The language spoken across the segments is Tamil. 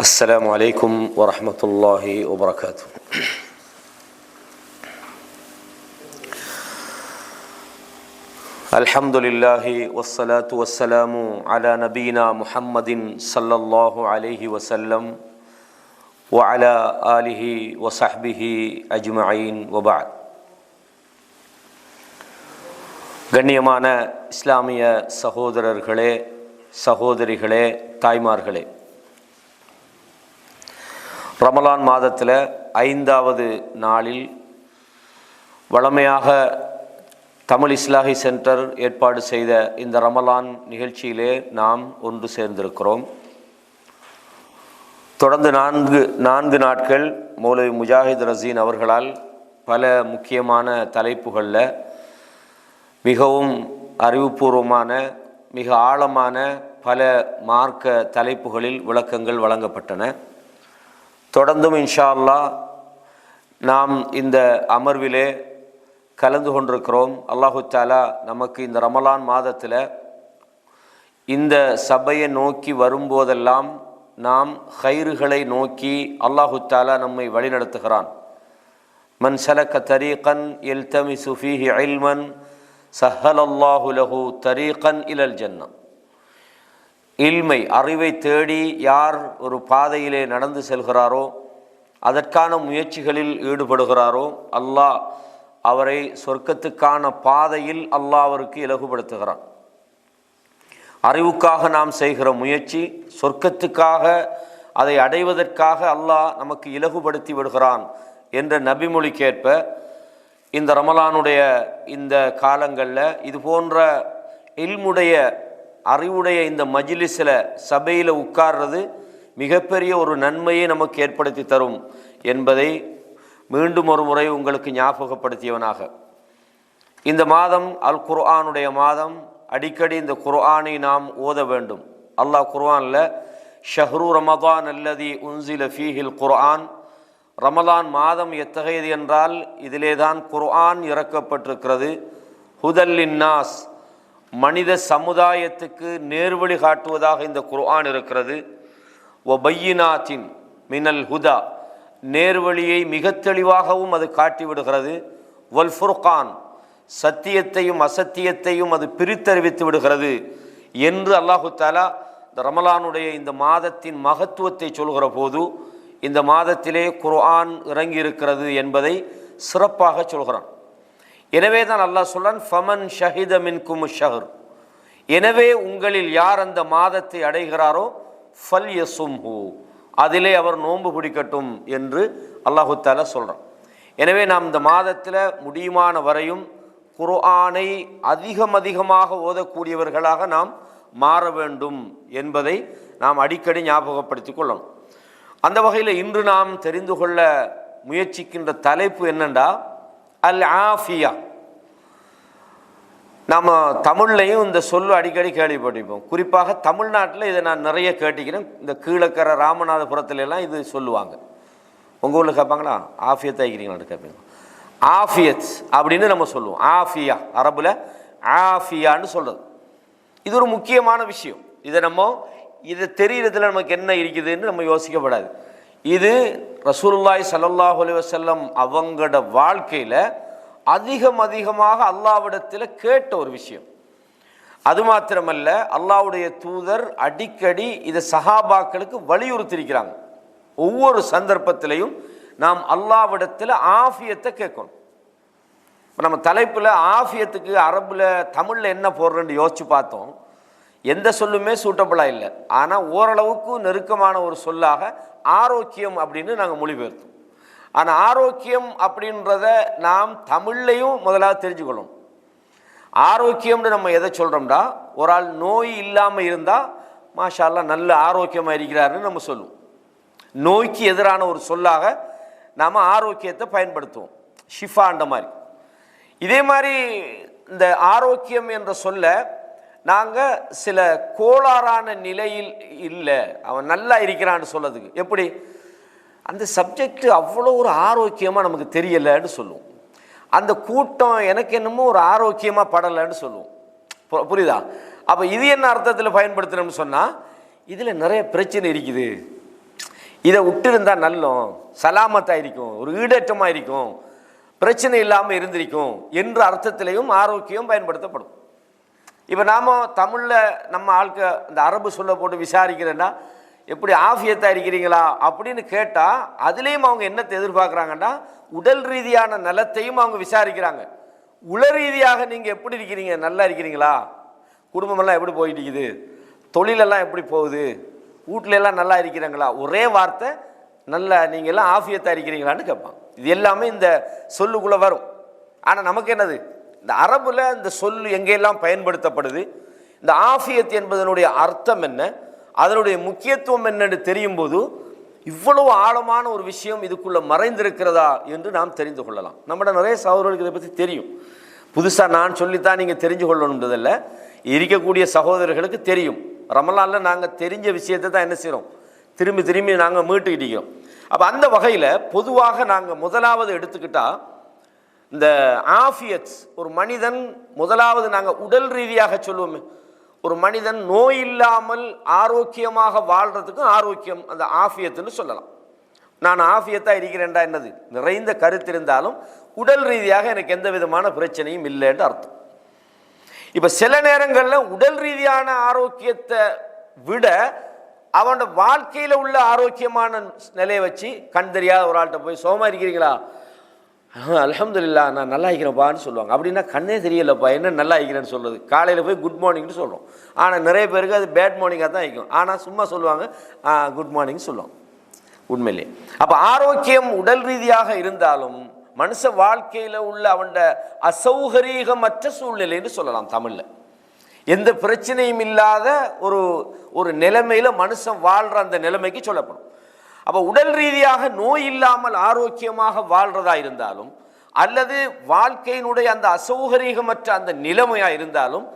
السلام عليكم ورحمة الله وبركاته. الحمد لله والصلاة والسلام على نبينا محمد صلى الله عليه وسلم وعلى آله وصحبه أجمعين وبعد. கண்ணியமான இஸ்லாமிய சகோதரர்களே, சகோதரிகளே, தாய்மார்களே, ரமலான் மாதத்தில் 5வது நாளில் வழமையாக தமிழ் இஸ்லாஹி சென்டர் ஏற்பாடு செய்த இந்த ரமலான் நிகழ்ச்சியிலே நாம் ஒன்று சேர்ந்திருக்கிறோம். தொடர்ந்து நான்கு நாட்கள் மௌலவி முஜாஹித் ரசீன் அவர்களால் பல முக்கியமான தலைப்புகளில் மிகவும் அறிவுபூர்வமான, மிக ஆழமான பல மார்க்க தலைப்புகளில் விளக்கங்கள் வழங்கப்பட்டன. தொடர்ந்தும் இன்ஷா அல்லாஹ் நாம் இந்த அமர்விலே கலந்து கொண்டிருக்கிறோம். அல்லாஹு தஆலா நமக்கு இந்த ரமலான் மாதத்தில் இந்த சபையை நோக்கி வரும்போதெல்லாம் நாம் ஹைறுகளை நோக்கி அல்லாஹு தஆலா நம்மை வழிநடத்துகிறான். மன் சலக தரீகன் யல்தமிசு ஃபீஹி இல்மன் சஹ்ஹலல்லாஹு லஹு தரீகன் இலல் ஜன்னah. இல்மை, அறிவை தேடி யார் ஒரு பாதையிலே நடந்து செல்கிறாரோ, அதற்கான முயற்சிகளில் ஈடுபடுகிறாரோ, அல்லாஹ் அவரை சொர்க்கத்துக்கான பாதையில் அல்லாஹ் அவருக்கு இலகுபடுத்துகிறான். அறிவுக்காக நாம் செய்கிற முயற்சி சொர்க்கத்துக்காக, அதை அடைவதற்காக அல்லாஹ் நமக்கு இலகுபடுத்தி விடுகிறான் என்ற நபிமொழிக்கேற்ப இந்த ரமலானுடைய இந்த காலங்களில் இது போன்ற இல்முடைய, அறிவுடைய இந்த மஜ்லிஸில், சபையில் உட்கார்றது மிகப்பெரிய ஒரு நன்மையை நமக்கு ஏற்படுத்தி தரும் என்பதை மீண்டும் ஒரு முறை உங்களுக்கு ஞாபகப்படுத்தியவனாக, இந்த மாதம் அல் குர்ஆனுடைய மாதம். அடிக்கடி இந்த குர்ஆனை நாம் ஓத வேண்டும். அல்லாஹ் குர்ஆனில் ஷஹ்ரு ரமதான் அல்லதி உன்சில ஃபீஹில் குர்ஆன், ரமலான் மாதம் எத்தகையது என்றால் இதிலே தான் குர்ஆன் இறக்கப்பட்டிருக்கிறது. ஹுதல்லின் நாஸ், மனித சமுதாயத்துக்கு நேர்வழி காட்டுவதாக இந்த குர்ஆன் இருக்கிறது. வபையினாத்தின் மினல் ஹுதா, நேர்வழியை மிக தெளிவாகவும் அது காட்டிவிடுகிறது. வல் ஃபுர்கான், சத்தியத்தையும் அசத்தியத்தையும் அது பிரித்தறிவித்து விடுகிறது என்று அல்லாஹு தஆலா இந்த ரமலானுடைய இந்த மாதத்தின் மகத்துவத்தை சொல்கிற போது இந்த மாதத்திலே குர்ஆன் இறங்கி இருக்கிறது என்பதை சிறப்பாக சொல்கிறான். எனவே தான் அல்லாஹ் சொல்றான், ஃபமன் ஷஹித மின்கும் ஷஹர், எனவே உங்களில் யார் அந்த மாதத்தை அடைகிறாரோ ஃபல் யசும்ஹு, அதிலே அவர் நோன்பு பிடிக்கட்டும் என்று அல்லாஹு தஆலா சொல்கிறான். எனவே நாம் இந்த மாதத்தில் முடியுமான வரையும் குர்ஆனை அதிகமாக ஓதக்கூடியவர்களாக நாம் மாற வேண்டும் என்பதை நாம் அடிக்கடி ஞாபகப்படுத்திக் கொள்ளணும். அந்த வகையில் இன்று நாம் தெரிந்து கொள்ள முயற்சிக்கின்ற தலைப்பு என்னென்றா அல் ஆஃபியா. நாம் தமிழ்லையும் இந்த சொல்லு அடிக்கடி கேள்விப்பட்டிருப்போம். குறிப்பாக தமிழ்நாட்டில் இதை நான் நிறைய கேட்டிக்கிறேன். இந்த கீழக்கரை ராமநாதபுரத்துல எல்லாம் இது சொல்லுவாங்க. உங்கள் ஊரில் கேட்பாங்களா, ஆஃபியத் ஆகிக்கிறீங்களான்னு கேட்பீங்க. ஆஃபியத் அப்படின்னு நம்ம சொல்லுவோம். ஆஃபியா, அரபுல ஆஃபியான்னு சொல்கிறது. இது ஒரு முக்கியமான விஷயம். இதை தெரிகிறதுல நமக்கு என்ன இருக்குதுன்னு நம்ம யோசிக்கப்படாது. இது ரசூலுல்லாஹி ஸல்லல்லாஹு அலைஹி வஸல்லம் அவங்களோட வாழ்க்கையில் அதிகமாக அல்லாஹ்விடத்தில் கேட்ட ஒரு விஷயம். அது மாத்திரமல்ல, அல்லாஹ்வுடைய தூதர் அடிக்கடி இதை சஹாபாக்களுக்கு வலியுறுத்தியிருக்கிறாங்க. ஒவ்வொரு சந்தர்ப்பத்திலையும் நாம் அல்லாஹ்விடத்தில் ஆஃபியத்தை கேட்கணும். இப்போ நம்ம தலைப்பில் ஆஃபியத்துக்கு அரபில் தமிழில் என்ன போடுறேன்னு யோசித்து பார்த்தோம். எந்த சொல்லுமே சூட்டபிளாக இல்லை. ஆனால் ஓரளவுக்கு நெருக்கமான ஒரு சொல்லாக ஆரோக்கியம் அப்படின்னு நாங்கள் மொழிபெயர்த்தோம். ஆனால் ஆரோக்கியம் அப்படின்றத நாம் தமிழ்லையும் முதலாவது தெரிஞ்சுக்கணும். ஆரோக்கியம்னு நம்ம எதை சொல்கிறோம்டா, ஒரு ஆள் நோய் இல்லாமல் இருந்தால் மாஷா அல்லாஹ் நல்ல ஆரோக்கியமாக இருக்கிறாருன்னு நம்ம சொல்லுவோம். நோய்க்கு எதிரான ஒரு சொல்லாக நாம் ஆரோக்கியத்தை பயன்படுத்துவோம், ஷிஃபான்ற மாதிரி. இதே மாதிரி இந்த ஆரோக்கியம் என்ற சொல்ல நாங்கள் சில கோளாறான நிலையில் இல்லை, அவன் நல்லா இருக்கிறான்னு சொல்லதுக்கு எப்படி, அந்த சப்ஜெக்ட் அவ்வளோ ஒரு ஆரோக்கியமாக நமக்கு தெரியலைன்னு சொல்லுவோம். அந்த கூட்டம் எனக்கு என்னமோ ஒரு ஆரோக்கியமாக படலைன்னு சொல்லுவோம். புரியுதா? அப்போ இது என்ன அர்த்தத்தில் பயன்படுத்துகிறோம்னு சொன்னால், இதில் நிறைய பிரச்சனை இருக்குது, இதை விட்டுருந்தால் நல்லோம், சலாமத்தாக இருக்கும், ஒரு ஈடேற்றமாக இருக்கும், பிரச்சனை இல்லாமல் இருந்திருக்கும் என்ற அர்த்தத்திலையும் ஆரோக்கியம் பயன்படுத்தப்படும். இப்போ நாம் தமிழில் நம்ம ஆட்கள் இந்த அரபு சொல்ல போட்டு விசாரிக்கிறேன்னா எப்படி ஆஃபியத்தாக இருக்கிறீங்களா அப்படின்னு கேட்டால் அதுலேயும் அவங்க என்னத்தை எதிர்பார்க்குறாங்கன்னா உடல் ரீதியான நலத்தையும் அவங்க விசாரிக்கிறாங்க. உள ரீதியாக நீங்கள் எப்படி இருக்கிறீங்க, நல்லா இருக்கிறீங்களா, குடும்பமெல்லாம் எப்படி போயிட்டு இருக்குது, தொழிலெல்லாம் எப்படி போகுது, வீட்டிலெல்லாம் நல்லா இருக்கிறாங்களா, ஒரே வார்த்தை நல்லா நீங்கள் எல்லாம் ஆஃபியத்தாக இருக்கிறீங்களான்னு கேட்பாங்க. இது எல்லாமே இந்த சொல்லுக்குள்ளே வரும். ஆனால் நமக்கு என்னது, இந்த அரபில் இந்த சொல் எங்கெல்லாம் பயன்படுத்தப்படுது, இந்த ஆஃபியத் என்பதனுடைய அர்த்தம் என்ன, அதனுடைய முக்கியத்துவம் என்னன்னு தெரியும் போது இவ்வளவு ஆழமான ஒரு விஷயம் இதுக்குள்ளே மறைந்திருக்கிறதா என்று நாம் தெரிந்து கொள்ளலாம். நம்மளோட நிறைய சகோதரர்களுக்கு இதை பற்றி தெரியும். புதுசாக நான் சொல்லித்தான் நீங்கள் தெரிஞ்சு கொள்ளணுன்றதில்ல, இருக்கக்கூடிய சகோதரர்களுக்கு தெரியும். ரமலானில் நாங்கள் தெரிஞ்ச விஷயத்தை தான் என்ன செய்கிறோம், திரும்பி திரும்பி நாங்கள் மீட்டுக்கிட்டோம். அப்போ அந்த வகையில் பொதுவாக நாங்கள் முதலாவது எடுத்துக்கிட்டால் இந்த ஆஃபியத், ஒரு மனிதன் முதலாவது நாங்கள் உடல் ரீதியாக சொல்லுவோமே, ஒரு மனிதன் நோய் இல்லாமல் ஆரோக்கியமாக வாழ்கிறதுக்கும் ஆரோக்கியம் அந்த ஆஃபியத்துன்னு சொல்லலாம். நான் ஆஃபியத்தாக இருக்கிறேன்டா என்னது, நிறைந்த கருத்து இருந்தாலும் உடல் ரீதியாக எனக்கு எந்த விதமான பிரச்சனையும் இல்லைன்னு அர்த்தம். இப்போ சில நேரங்களில் உடல் ரீதியான ஆரோக்கியத்தை விட அவனோட வாழ்க்கையில் உள்ள ஆரோக்கியமான நிலையை வச்சு கண் தெரியாத ஒரு ஆள்கிட்ட போய் சோமா இருக்கிறீங்களா, அல்ஹம்துலில்லாஹ் நான் நல்லா இருக்கிறேன்ப்பான்னு சொல்லுவாங்க. அப்படின்னா கண்ணே தெரியலப்பா என்ன நல்லா இருக்கிறேன்னு சொல்கிறது. காலையில் போய் குட் மார்னிங்னு சொல்கிறோம், ஆனால் நிறைய பேருக்கு அது பேட் மார்னிங்காக தான் இருக்கும். ஆனால் சும்மா சொல்லுவாங்க குட் மார்னிங் சொல்லுவாங்க உண்மையிலே. அப்போ ஆரோக்கியம் உடல் ரீதியாக இருந்தாலும் மனுஷ வாழ்க்கையில் உள்ள அவனோட அசௌகரியமற்ற சூழ்நிலைன்னு சொல்லலாம். தமிழில் எந்த பிரச்சனையும் இல்லாத ஒரு நிலைமையில் மனுஷன் வாழ்கிற அந்த நிலைமைக்கு சொல்லப்படும். அப்போ உடல் ரீதியாக நோய் இல்லாமல் ஆரோக்கியமாக வாழ்கிறதா இருந்தாலும் அல்லது வாழ்க்கையினுடைய அந்த அசௌகரியமற்ற அந்த நிலைமையாக இருந்தாலும்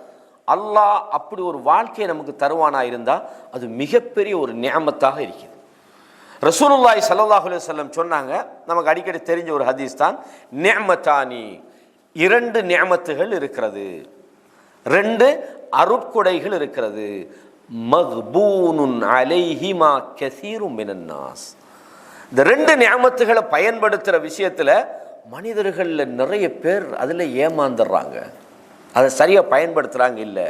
அல்லாஹ் அப்படி ஒரு வாழ்க்கையை நமக்கு தருவானா இருந்தால் அது மிகப்பெரிய ஒரு நியமத்தாக இருக்குது. ரசூலுல்லாஹி ஸல்லல்லாஹு அலைஹி வஸல்லம் சொன்னாங்க, நமக்கு அடிக்கடி தெரிஞ்ச ஒரு ஹதீஸ் தான், நிஅமத்தானி, இரண்டு நியமத்துகள் இருக்கிறது, ரெண்டு அருட்கொடைகள் இருக்கிறது, மக்பூனுன் அலைஹிமா கஸீரும் மினன் நாஸ். இந்த ரெண்டு நியமத்துகளை பயன்படுத்துகிற விஷயத்தில் மனிதர்களில் நிறைய பேர் அதில் ஏமாந்துடுறாங்க, அதை சரியாக பயன்படுத்துகிறாங்க இல்லை.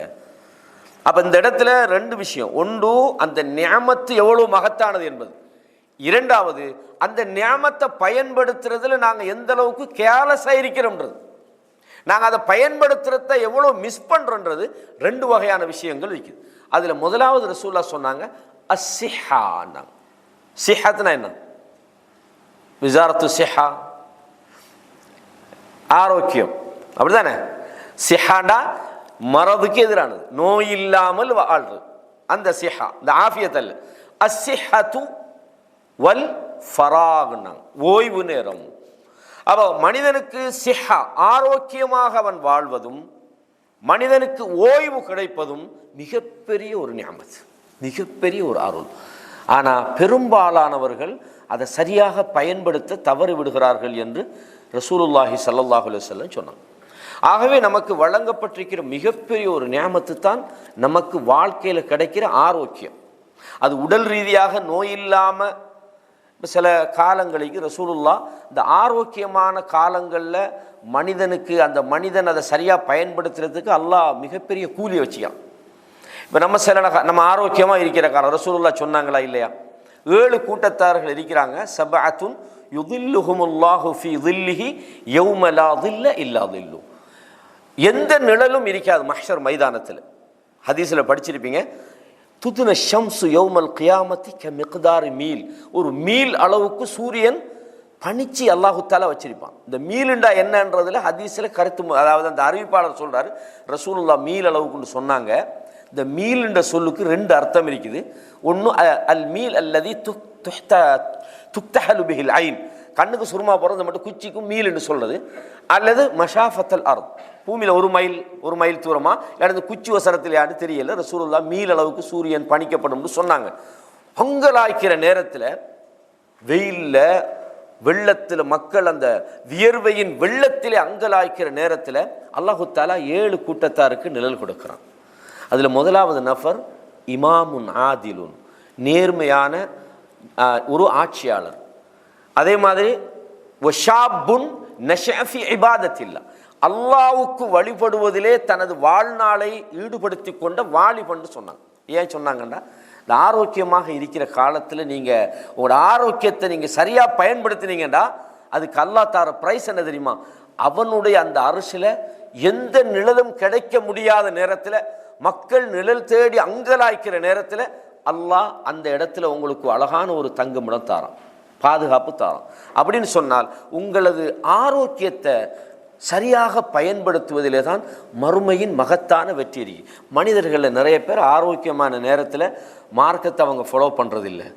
அப்போ இந்த இடத்துல ரெண்டு விஷயம், ஒன்று அந்த நியமத்து எவ்வளோ மகத்தானது என்பது, இரண்டாவது அந்த நியமத்தை பயன்படுத்துறதுல நாங்கள் எந்த அளவுக்கு கேர்லெஸ்ஸாக இருக்கிறோம்ன்றது, நாங்கள் அதை பயன்படுத்துறத எவ்வளோ மிஸ் பண்ணுறோன்றது. ரெண்டு வகையான விஷயங்கள் இருக்குது. அதில் முதலாவது ரசூலுல்லாஹ் சொன்னாங்க அஸ்ஸிஹான்னா. சிஹத்னா என்ன, விசாரத்து சிஹா ஆரோக்கியம், அப்படிதானே. சிஹாண்டா மரதுக்கு எதிரானது, நோய் இல்லாமல் வாழ்றது, அந்த சிஹா, இந்த ஆஃபியத் அல்ல. அஸ்ஸிஹத்து வல் ஃபராக்னா ஓய்வு நேரம். அப்போ மனிதனுக்கு சிஹா ஆரோக்கியமாக அவன் வாழ்வதும் மனிதனுக்கு ஓய்வு கிடைப்பதும் மிகப்பெரிய ஒரு நியமத், மிகப்பெரிய ஒரு அருள். ஆனால் பெரும்பாலானவர்கள் அதை சரியாக பயன்படுத்த தவறி விடுகிறார்கள் என்று ரசூலுல்லாஹி ஸல்லல்லாஹு அலைஹி வஸல்லம் சொன்னாங்க. ஆகவே நமக்கு வழங்கப்பட்டிருக்கிற மிகப்பெரிய ஒரு நியமத்து தான் நமக்கு வாழ்க்கையில் கிடைக்கிற ஆரோக்கியம். அது உடல் ரீதியாக நோய் இல்லாமல் சில காலங்களுக்கு ரசூலுல்லாஹ் இந்த ஆரோக்கியமான காலங்களில் மனிதனுக்கு அந்த மனிதன் அதை சரியாக பயன்படுத்துறதுக்கு அல்லாஹ் மிகப்பெரிய கூலி வச்சுக்கான். இப்போ நம்ம ஆரோக்கியமாக இருக்கிற காலம் ரசூலுல்லாஹ் சொன்னாங்களா இல்லையா, 7 கூட்டத்தார்கள் இருக்கிறாங்க. சபஅத்துன் யுதில்லுஹுமுல்லாஹு ஃபீ தில்லிஹி யௌம லா தில்ல இல்லா தில்லு. எந்த நிழலும் இருக்காது மஹ்ஷர் மைதானத்தில். ஹதீஸில் படிச்சிருப்பீங்க, துதுன ஷம்சு யௌமல் கியாமத்தி க மிக்தாரி மீல். ஒரு மீல் அளவுக்கு சூரியன் பனிச்சு அல்லாஹு தாலா வச்சிருப்பான். இந்த மீலுண்டா என்னன்றதுல ஹதீஸில் கருத்து, அதாவது அந்த அறிவிப்பாளர் சொல்றாரு, ரசூலுல்லாஹ் மீல் அளவுக்குன்னு சொன்னாங்க. இந்த மீல்ன்ற சொல்லுக்கு 2 அர்த்தம் இருக்குது. ஒன்று அல் மீல் அல்லதி துக்தஹலு பிஹில் ஐன், கண்ணுக்கு சுருமா போகிறது மட்டும் குச்சிக்கும் மீல்னு சொல்றது, அல்லது மஷாஃபத்தல் அர்த், பூமியில் 1 மைல் தூரமா இல்லாத குச்சி வசரத்தில் யாரு தெரியல. ரசூலுல்லாஹ் மீல் அளவுக்கு சூரியன் பணிக்கப்படும் சொன்னாங்க. பொங்கலாய்க்கிற நேரத்தில் வெயிலில் வெள்ளத்தில் மக்கள் அந்த வியர்வையின் வெள்ளத்திலே அங்கலாய்க்கிற நேரத்தில் அல்லாஹு தாலா 7 கூட்டத்தாருக்கு நிழல் கொடுக்குறான். அதில் முதலாவது நஃபர் இமாமுன் ஆதிலுன், நேர்மையான ஒரு ஆட்சியாளர். அதே மாதிரி வஷாபுன் நஷஃபி இபாதத்தில்லா, அல்லாவுக்கு வழிபடுவதிலே தனது வாழ்நாளை ஈடுபடுத்தி கொண்ட வாலிபன்னு சொன்னாங்க. ஏன் சொன்னாங்கன்னா, இந்த ஆரோக்கியமாக இருக்கிற காலத்தில் நீங்கள் உங்களோட ஆரோக்கியத்தை நீங்கள் சரியாக பயன்படுத்தினீங்கன்னா அதுக்கு அல்லாஹ் தார பிரைஸ் என்ன தெரியுமா? அவனுடைய அந்த அரசில் எந்த நிழலும் கிடைக்க முடியாத நேரத்தில், மக்கள் நிழல் தேடி அங்கலாய்க்கிற நேரத்தில் அல்லாஹ் அந்த இடத்துல உங்களுக்கு அழகான ஒரு தங்குமிடம் தாரான், பாதுகாப்பு தாரான். அப்படின்னு சொன்னால் உங்களது ஆரோக்கியத்தை சரியாக பயன்படுத்துவதிலே தான் மறுமையின் மகத்தான வெற்றி இருக்கு. மனிதர்களில் நிறைய பேர் ஆரோக்கியமான நேரத்தில் மார்க்கத்தை அவங்க ஃபாலோ பண்ணுறதில்லை,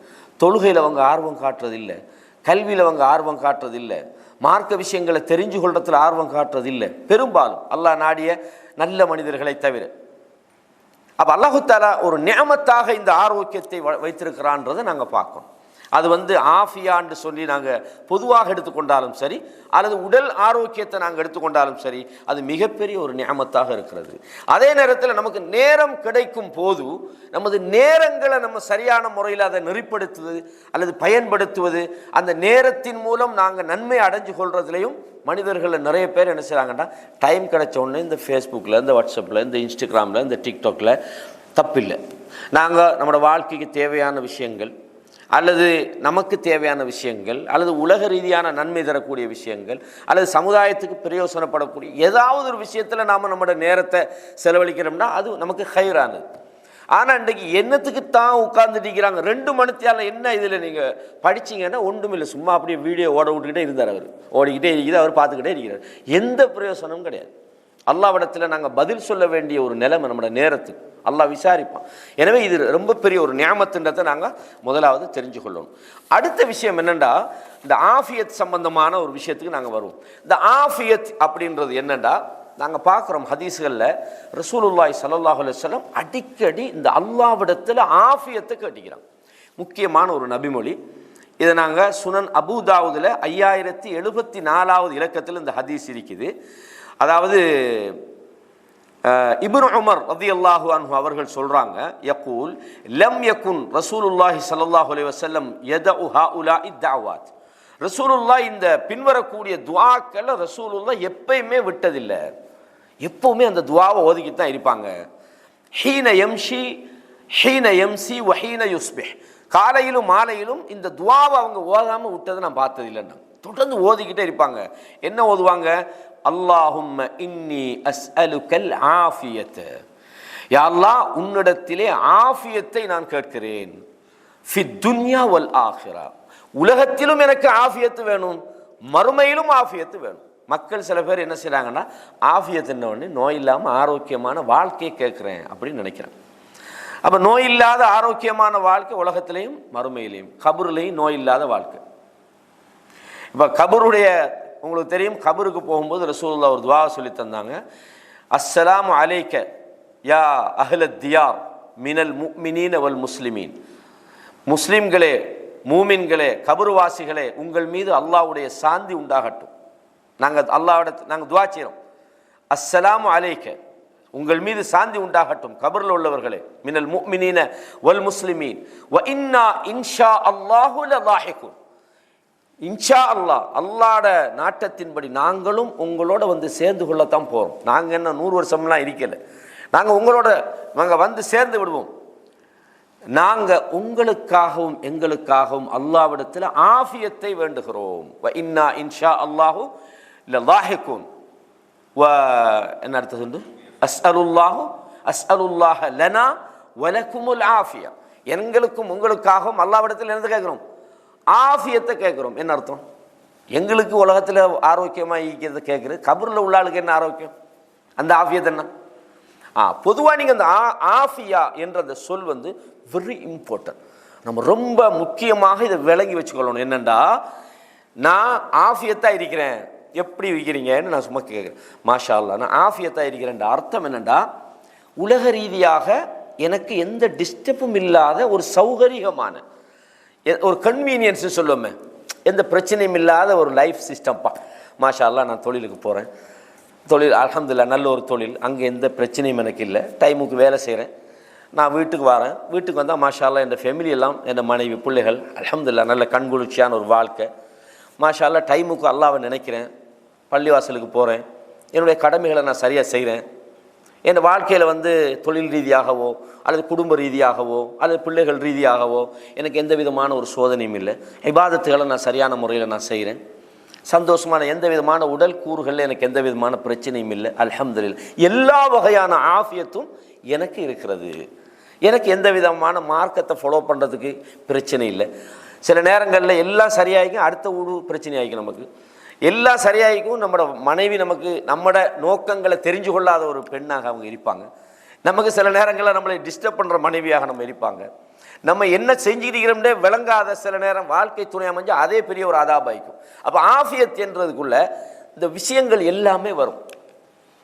தொழுகையில் அவங்க ஆர்வம் காட்டுறதில்லை, கல்வியில் அவங்க ஆர்வம் காட்டுறதில்லை, மார்க்க விஷயங்களை தெரிஞ்சு கொள்றதுல ஆர்வம் காட்டுறதில்லை, பெரும்பாலும் அல்லாஹ் நாடிய நல்ல மனிதர்களை தவிர. அப்போ அல்லாஹு தஆலா ஒரு நிஅமத்தாக இந்த ஆரோக்கியத்தை வைத்திருக்கிறான்றதை நாங்கள் பார்க்கணும். அது ஆஃபியான்னு சொல்லி நாங்கள் பொதுவாக எடுத்துக்கொண்டாலும் சரி, அல்லது உடல் ஆரோக்கியத்தை நாங்கள் எடுத்துக்கொண்டாலும் சரி, அது மிகப்பெரிய ஒரு நியமத்தாக இருக்கிறது. அதே நேரத்தில் நமக்கு நேரம் கிடைக்கும் போது நமது நேரங்களை நம்ம சரியான முறையில் அதை நெறிப்படுத்துவது அல்லது பயன்படுத்துவது, அந்த நேரத்தின் மூலம் நாங்கள் நன்மை அடைஞ்சு கொள்றதுலையும் மனிதர்களில் நிறைய பேர் என்ன செய்கிறாங்கன்னா, டைம் கிடைச்ச உடனே இந்த ஃபேஸ்புக்கில், இந்த வாட்ஸ்அப்பில், இந்த இன்ஸ்டாகிராமில், இந்த டிக்டாக்ல தப்பில்லை. நாங்கள் நம்மளோட வாழ்க்கைக்கு தேவையான விஷயங்கள் அல்லது நமக்கு தேவையான விஷயங்கள் அல்லது உலக ரீதியான நன்மை தரக்கூடிய விஷயங்கள் அல்லது சமுதாயத்துக்கு பிரயோசனப்படக்கூடிய ஏதாவது ஒரு விஷயத்தில் நாம் நம்மளோட நேரத்தை செலவழிக்கிறோம்னா அது நமக்கு ஹைரானது. ஆனால் இன்றைக்கு என்னத்துக்கு தான் உட்கார்ந்துட்டிருக்கிறாங்க 2 மணித்தியால என்ன இதில் நீங்கள் படிச்சிங்கன்னா ஒன்றும் இல்லை, சும்மா அப்படியே வீடியோ ஓட விட்டுக்கிட்டே இருந்தார். அவர் ஓடிக்கிட்டே இருக்கிறது, அவர் பார்த்துக்கிட்டே இருக்கிறார், எந்த பிரயோசனமும் கிடையாது. அல்லாஹ்விடத்தில் நாங்கள் பதில் சொல்ல வேண்டிய ஒரு நிலைமை நம்மளோட நேரத்துக்கு அல்லாஹ் விசாரிப்பான். எனவே இது ரொம்ப பெரிய ஒரு நியாமத்துன்றதை நாங்கள் முதலாவது தெரிஞ்சு கொள்ளணும். அடுத்த விஷயம் என்னென்னா, இந்த ஆஃபியத் சம்பந்தமான ஒரு விஷயத்துக்கு நாங்கள் வருவோம். இந்த ஆஃபியத் அப்படின்றது என்னென்னா, நாங்கள் பார்க்குறோம் ஹதீஸ்களில் ரசூலுல்லாஹி ஸல்லல்லாஹு அலைஹி வஸல்லம் அடிக்கடி இந்த அல்லாஹ்விடத்தில் ஆஃபியத்தை கேட்டிக்கிறாங்க. முக்கியமான ஒரு நபிமொழி. இதை நாங்கள் சுனன் அபூதாவுதில் 5074வது இலக்கத்தில் இந்த ஹதீஸ் இருக்குது. அதாவது இப்னு உமர் ரலியல்லாஹு அன்ஹு அவர்கள் சொல்றாங்க, யகூல் லம் யகுன் ரசூலுல்லாஹி ஸல்லல்லாஹு அலைஹி வஸல்லம் யதஉ ஹாஉலாஇ தஅவாத். ரசூலுல்லாஹ் இந்த பின்வரக்கூடிய துஆக்களை ரசூலுல்லாஹ் எப்பயுமே விட்டதில்லை, எப்பவுமே அந்த துஆவை ஓதிக்கிட்டு தான் இருப்பாங்க. ஹீன யம்ஷி ஹீன யம்சி வ ஹீன யுஸ்பிஹ், காலையிலும் மாலையிலும் இந்த துஆவை அவங்க ஓதாமல் விட்டதை நான் பார்த்ததில்லைன்னா தொடர்ந்து ஓதிக்கிட்டே இருப்பாங்க. என்ன ஓதுவாங்க? அல்லாஹும்ம இன்னி அஸ்அலுக்கல் ஆஃபியத், யா அல்லாஹ் உன்னிடத்திலே ஆஃபியத்தை நான் கேட்கிறேன். ஃபித் துன்யா வல் ஆஹிரா, உலகத்திலும் எனக்கு ஆஃபியத்து வேணும், மறுமையிலும் ஆஃபியத்து வேணும். மக்கள் சில பேர் என்ன செய்கிறாங்கன்னா, ஆஃபியத் என்ன ஒன்று நோய் இல்லாமல் ஆரோக்கியமான வாழ்க்கையை கேட்குறேன் அப்படின்னு நினைக்கிறேன். அப்போ நோய் இல்லாத ஆரோக்கியமான வாழ்க்கை உலகத்திலையும் மறுமையிலையும், கபூர்லையும் நோய் இல்லாத வாழ்க்கை. இப்போ கபூருடைய உங்களுக்கு தெரியும், கபருக்கு போகும்போது ரசூலுல்லாஹ் ஒரு துஆ சொல்லி தந்தாங்க. அஸ்ஸலாமு அலைக்க யா அஹ்லத் தியார் மினல் முஃமினீன வல் முஸ்லிமீன், முஸ்லிம்களே மூமின்களே கபருவாசிகளே உங்கள் மீது அல்லாஹ்வுடைய சாந்தி உண்டாகட்டும். நாங்கள் அல்லாஹ்விடத்தில் நாங்கள் துஆ செய்கிறோம், அஸ்ஸலாமு அலைக்க உங்கள் மீது சாந்தி உண்டாகட்டும் கபரில் உள்ளவர்களே, மினல் முஃமினீன வல் முஸ்லிமீன் வ இன்னா இன்ஷா அல்லாஹு லலாஹிகுன், இன்ஷா அல்லாஹ் அல்லாஹ்ட நாட்டத்தின்படி நாங்களும் உங்களோட சேர்ந்து கொள்ளத்தான் போகிறோம். நாங்கள் என்ன 100 வருஷம்லாம் இருக்கல, நாங்கள் உங்களோட நாங்கள் சேர்ந்து விடுவோம். நாங்கள் உங்களுக்காகவும் எங்களுக்காகவும் அல்லாஹ்விடத்தில் ஆஃபியத்தை வேண்டுகிறோம். வ இன்னா இன்ஷா அல்லாஹு லலாஹிகுன் வ என்ன அர்த்தம்? அஸ்அலுல்லாஹ லனா வலக்குமுல் ஆஃபியா, எங்களுக்கும் உங்களுக்காகவும் அல்லாஹ்விடத்தில் என்ன கேட்குறோம்? ஆஃபியத்தை கேட்குறோம். என்ன அர்த்தம்? எங்களுக்கு உலகத்தில் ஆரோக்கியமாக இருக்கிறத கேட்குறது, கபூரில் உள்ள ஆளுக்கு என்ன ஆரோக்கியம்? அந்த ஆஃபியத் என்ன? பொதுவாக நீங்கள் அந்த ஆஃபியா என்ற அந்த சொல் வெரி இம்பார்ட்டன்ட். நம்ம ரொம்ப முக்கியமாக இதை விளங்கி வச்சுக்கொள்ளணும். என்னென்னா, நான் ஆஃபியத்தாக இருக்கிறேன், எப்படி இருக்கிறீங்கன்னு நான் சும்மா கேட்குறேன். மாஷா அல்லாஹ் நான் ஆஃபியத்தாக இருக்கிறேன் அர்த்தம் என்னென்னா, உலக ரீதியாக எனக்கு எந்த டிஸ்டர்பும் இல்லாத ஒரு சௌகரியமான ஒரு கன்வீனியன்ஸ் சொல்லுவோமே, எந்த பிரச்சனையும் இல்லாத ஒரு லைஃப் சிஸ்டம்ப்பா. மாஷா அல்லாஹ் நான் தொழிலுக்கு போகிறேன், தொழில் அல்ஹம்துலில்லாஹ் நல்ல ஒரு தொழில், அங்கே எந்த பிரச்சனையும் எனக்கு இல்லை, டைமுக்கு வேலை செய்கிறேன், நான் வீட்டுக்கு வரேன். வீட்டுக்கு வந்தால் மாஷா அல்லாஹ் என் ஃபேமிலி எல்லாம், என் மனைவி பிள்ளைகள் அல்ஹம்துலில்லாஹ் நல்ல கண்குளிர்ச்சியான ஒரு வாழ்க்கை. மாஷா அல்லாஹ் டைமுக்கு அல்லாஹ்வை நினைக்கிறேன், பள்ளிவாசலுக்கு போகிறேன், என்னுடைய கடமைகளை நான் சரியாக செய்கிறேன். என் வாழ்க்கையில் தொழில் ரீதியாகவோ அல்லது குடும்ப ரீதியாகவோ அல்லது பிள்ளைகள் ரீதியாகவோ எனக்கு எந்த விதமான ஒரு சோதனையும் இல்லை. இபாதத்துகளை நான் சரியான முறையில் நான் செய்கிறேன். சந்தோஷமான எந்த விதமான உடல் கூறுகளில் எனக்கு எந்த விதமான பிரச்சனையும் இல்லை. அல்ஹம்துலில்லாஹ் எல்லா வகையான ஆஃபியத்தும் எனக்கு இருக்கிறது. எனக்கு எந்த விதமான மார்க்கத்தை ஃபாலோ பண்ணுறதுக்கு பிரச்சனை இல்லை. சில நேரங்களில் எல்லாம் சரியாகிக்கும், அடுத்த ஊடு பிரச்சனை ஆகிக்கும். நமக்கு எல்லாம் சரியாகிக்கும், நம்மளோட மனைவி நமக்கு நம்மளோட நோக்கங்களை தெரிஞ்சு கொள்ளாத ஒரு பெண்ணாக அவங்க இருப்பாங்க. நமக்கு சில நேரங்களில் நம்மளை டிஸ்டர்ப் பண்ணுற மனைவியாக நம்ம இருப்பாங்க. நம்ம என்ன செஞ்சுக்கிறோம்னே விளங்காத சில நேரம் வாழ்க்கை துணை அமைஞ்சு அதே பெரிய ஒரு அதாபாய்க்கும். அப்போ ஆஃபியத் என்றதுக்குள்ள இந்த விஷயங்கள் எல்லாமே வரும்.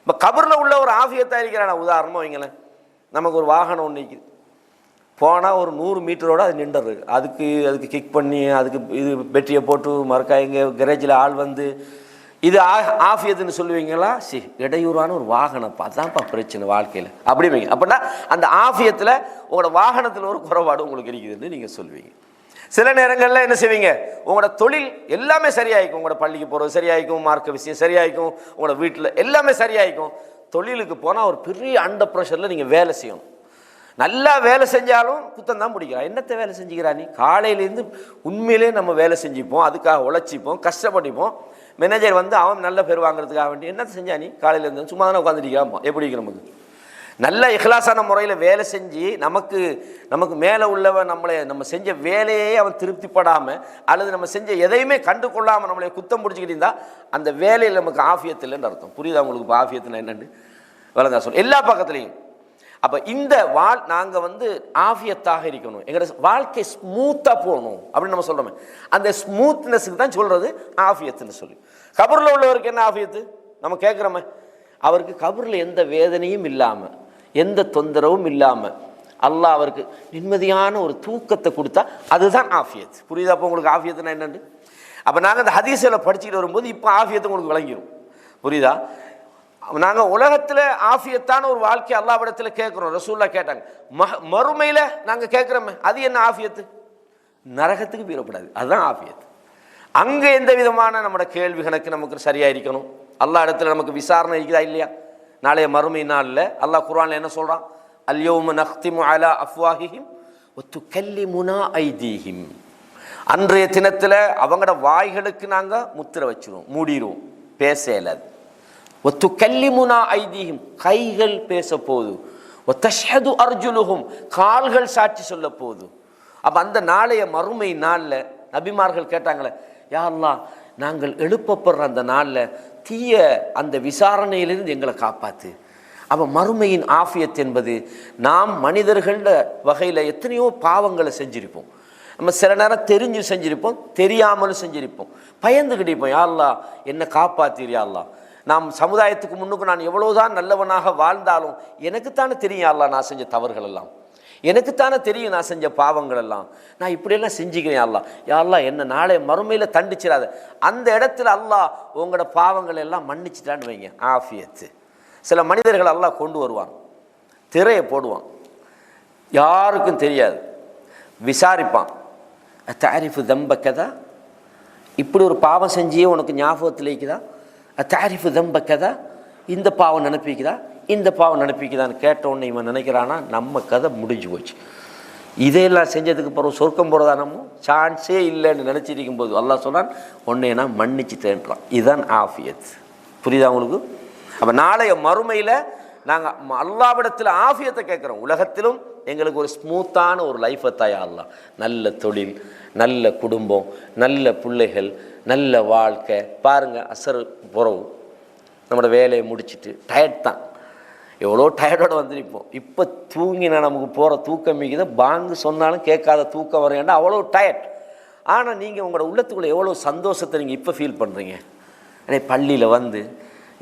இப்போ கபரில் உள்ள ஒரு ஆஃபியத்தாக இருக்கிறான உதாரணமாக வைங்களேன். நமக்கு ஒரு வாகனம் ஒன்று நிற்கிது, போனால் ஒரு 100 மீட்டரோடு அது நின்றுறது. அதுக்கு கிக் பண்ணி அதுக்கு இது பெட்டியை போட்டு மறுக்கா எங்கள் கரேஜில் ஆள் இது ஆஃபியத்துன்னு சொல்லுவீங்களா? இடையூறான ஒரு வாகனம் அதான்ப்பா பிரச்சனை வாழ்க்கையில் அப்படிவீங்க. அப்படின்னா அந்த ஆஃபியத்தில் உங்களோட வாகனத்தில் ஒரு குறைபாடு உங்களுக்கு இருக்குதுன்னு நீங்கள் சொல்லுவீங்க. சில நேரங்களில் என்ன செய்வீங்க, உங்களோட தொழில் எல்லாமே சரியாயிக்கும், உங்களோட பள்ளிக்கு போகிறது சரியாயிக்கும், மார்க்க விஷயம் சரியாயிக்கும், உங்களோட வீட்டில் எல்லாமே சரியாயிக்கும். தொழிலுக்கு போனால் ஒரு பெரிய அண்டர் ப்ரெஷரில் நீங்கள் வேலை செய்யணும். நல்லா வேலை செஞ்சாலும் குத்தம் தான் பிடிக்கிறான். என்னத்தை வேலை செஞ்சுக்கிறா நீ? காலையிலேருந்து உண்மையிலே நம்ம வேலை செஞ்சுப்போம், அதுக்காக உழைச்சிப்போம், கஷ்டப்பட்டுப்போம். மேனேஜர் அவன் நல்ல பேர் வாங்குறதுக்காக வேண்டி என்னத்தை செஞ்சா நீ? காலையிலேருந்து சும்மா தானே உட்காந்துருக்காமா? எப்படி நமக்கு நல்ல இஹ்லாசான முறையில் வேலை செஞ்சு நமக்கு மேலே உள்ளவன் நம்ம செஞ்ச வேலையே அவன் திருப்திப்படாமல் அல்லது நம்ம செஞ்ச எதையுமே கண்டு கொள்ளாமல் நம்மளை குத்தம் பிடிச்சிக்கிட்டு இருந்தால் அந்த வேலையில் நமக்கு ஆஃபியத் இல்லைன்னு அர்த்தம். புரியுதா உங்களுக்கு? இப்போ ஆஃபியத்தில் என்னென்னு விளங்கா சொல் எல்லா பக்கத்துலேயும். அப்போ இந்த நாங்கள் ஆஃபியத்தாக இருக்கணும், எங்களோட வாழ்க்கை ஸ்மூத்தாக போகணும் அப்படின்னு நம்ம சொல்கிறோமே, அந்த ஸ்மூத்னஸுக்கு தான் சொல்கிறது ஆஃபியத்துன்னு சொல்லி. கபரில் உள்ளவருக்கு என்ன ஆஃபியத்து நம்ம கேட்குறோமே, அவருக்கு கபரில் எந்த வேதனையும் இல்லாமல் எந்த தொந்தரவும் இல்லாமல் அல்லாஹ் அவருக்கு நிம்மதியான ஒரு தூக்கத்தை கொடுத்தா அதுதான் ஆஃபியத். புரியுதா? அப்போ உங்களுக்கு ஆஃபியத்துனா என்னென்னு அப்போ நாங்கள் அந்த ஹதீஸில் படிச்சுட்டு வரும்போது இப்போ ஆஃபியத்தை உங்களுக்கு விளங்கிடும். புரியுதா? நாங்கள் உலகத்தில் ஆஃபியத்தான ஒரு வாழ்க்கை அல்லாஹ்விடத்தில் கேட்குறோம். ரசூல்லா கேட்டாங்க, மறுமையில் நாங்கள் கேட்குறோமே அது என்ன ஆஃபியத்து? நரகத்துக்கு போயிடக்கூடாது, அதுதான் ஆஃபியத். அங்கே எந்த விதமான நம்மளோட கேள்வி கணக்கு நமக்கு சரியாக இருக்கணும். அல்லாஹ் இடத்துல நமக்கு விசாரணை இருக்குதா இல்லையா? நாளைய மறுமை நாளில் அல்லாஹ் குர்ஆன்ல என்ன சொல்கிறான்? அல்யௌம நக்திமு அலா அஃப்வாஹிஹிம் வ துகல்லிமுனா ஐதீஹிம். அன்றைய தினத்தில் அவங்களோட வாய்களுக்கு நாங்கள் முத்திரை வச்சிருவோம், மூடிடுவோம், பேச இயலாது. வ துகல்லிமுனா ஐதீஹிம், கைகள் பேச போகுது. வ தஷ்ஹது அர்ஜுலுஹும், கால்கள் சாட்சி சொல்ல போகுது. அப்போ அந்த நாளைய மறுமை நாளில் நபிமார்கள் கேட்டாங்களே, யா அல்லாஹ் நாங்கள் எழுப்பப்படுற அந்த நாளில் தீய அந்த விசாரணையிலிருந்து எங்களை காப்பாற்று. அப்போ மறுமையின் ஆஃபியத் என்பது நாம் மனிதர்கள வகையில் எத்தனையோ பாவங்களை செஞ்சிருப்போம். நம்ம சில நேரம் தெரிஞ்சு செஞ்சிருப்போம், தெரியாமலும் செஞ்சிருப்போம், பயந்துக்கிட்டிருப்போம். யா அல்லாஹ் என்னை காப்பாற்றிரு யா அல்லாஹ். நாம் சமுதாயத்துக்கு முன்னுக்கு நான் எவ்வளோதான் நல்லவனாக வாழ்ந்தாலும் எனக்குத்தானே தெரியும் யா அல்லாஹ் நான் செஞ்ச தவறுகள் எல்லாம், எனக்குத்தானே தெரியும் நான் செஞ்ச பாவங்கள் எல்லாம், நான் இப்படியெல்லாம் செஞ்சுக்கிறேன் யா அல்லாஹ். யா அல்லாஹ் என்ன நாளை மறுமையில் தண்டிச்சிடாத. அந்த இடத்துல அல்லாஹ் உங்களோட பாவங்கள் எல்லாம் மன்னிச்சிட்டான்னு வைங்க, ஆஃபியத்து. சில மனிதர்கள் அல்லாஹ் கொண்டு வருவான், திரையை போடுவான், யாருக்கும் தெரியாது, விசாரிப்பான். தாரிஃபு தம்பக்கதா, இப்படி ஒரு பாவம் செஞ்சியே உனக்கு ஞாபகத்தில் இருக்குதா? தாரிஃபு தம்பக்கதா, இந்த பாவம் நினைப்பிக்குதா, இந்த பாவம் நினைப்பிக்குதான்னு கேட்டோன்னு இவன் நினைக்கிறானா நம்ம கதை முடிஞ்சு போச்சு. இதையெல்லாம் செஞ்சதுக்கு பிறகு சொர்க்கம் போகிறதா நம்ம சான்ஸே இல்லைன்னு நினச்சிருக்கும் போது அல்லாஹ் சொன்னான், உன்னை நான் மன்னிச்சுட்டேன்றான். இதுதான் ஆஃபியத். புரியுதா உங்களுக்கு? அப்போ நாளைய மறுமையில் நாங்கள் அல்லாஹ்விடத்தில் ஆஃபியத்தை கேட்குறோம். உலகத்திலும் எங்களுக்கு ஒரு ஸ்மூத்தான ஒரு லைஃபை தாயா அல்லாஹ், நல்ல தொழில், நல்ல குடும்பம், நல்ல பிள்ளைகள், நல்ல வாழ்க்கை. பாருங்கள், அசர் புறவு நம்மளோட வேலையை முடிச்சுட்டு டயர்ட் தான், எவ்வளோ டயர்டோடு வந்துருப்போம். இப்போ தூங்கினா நமக்கு போகிற தூக்கம் மிகுத, பாங்கு சொன்னாலும் கேட்காத தூக்கம் வரையாண்டா அவ்வளோ டயர்ட். ஆனால் நீங்கள் உங்களோட உள்ளத்துக்குள்ளே எவ்வளோ சந்தோஷத்தை நீங்கள் இப்போ ஃபீல் பண்ணுறீங்க. அதே பள்ளியில்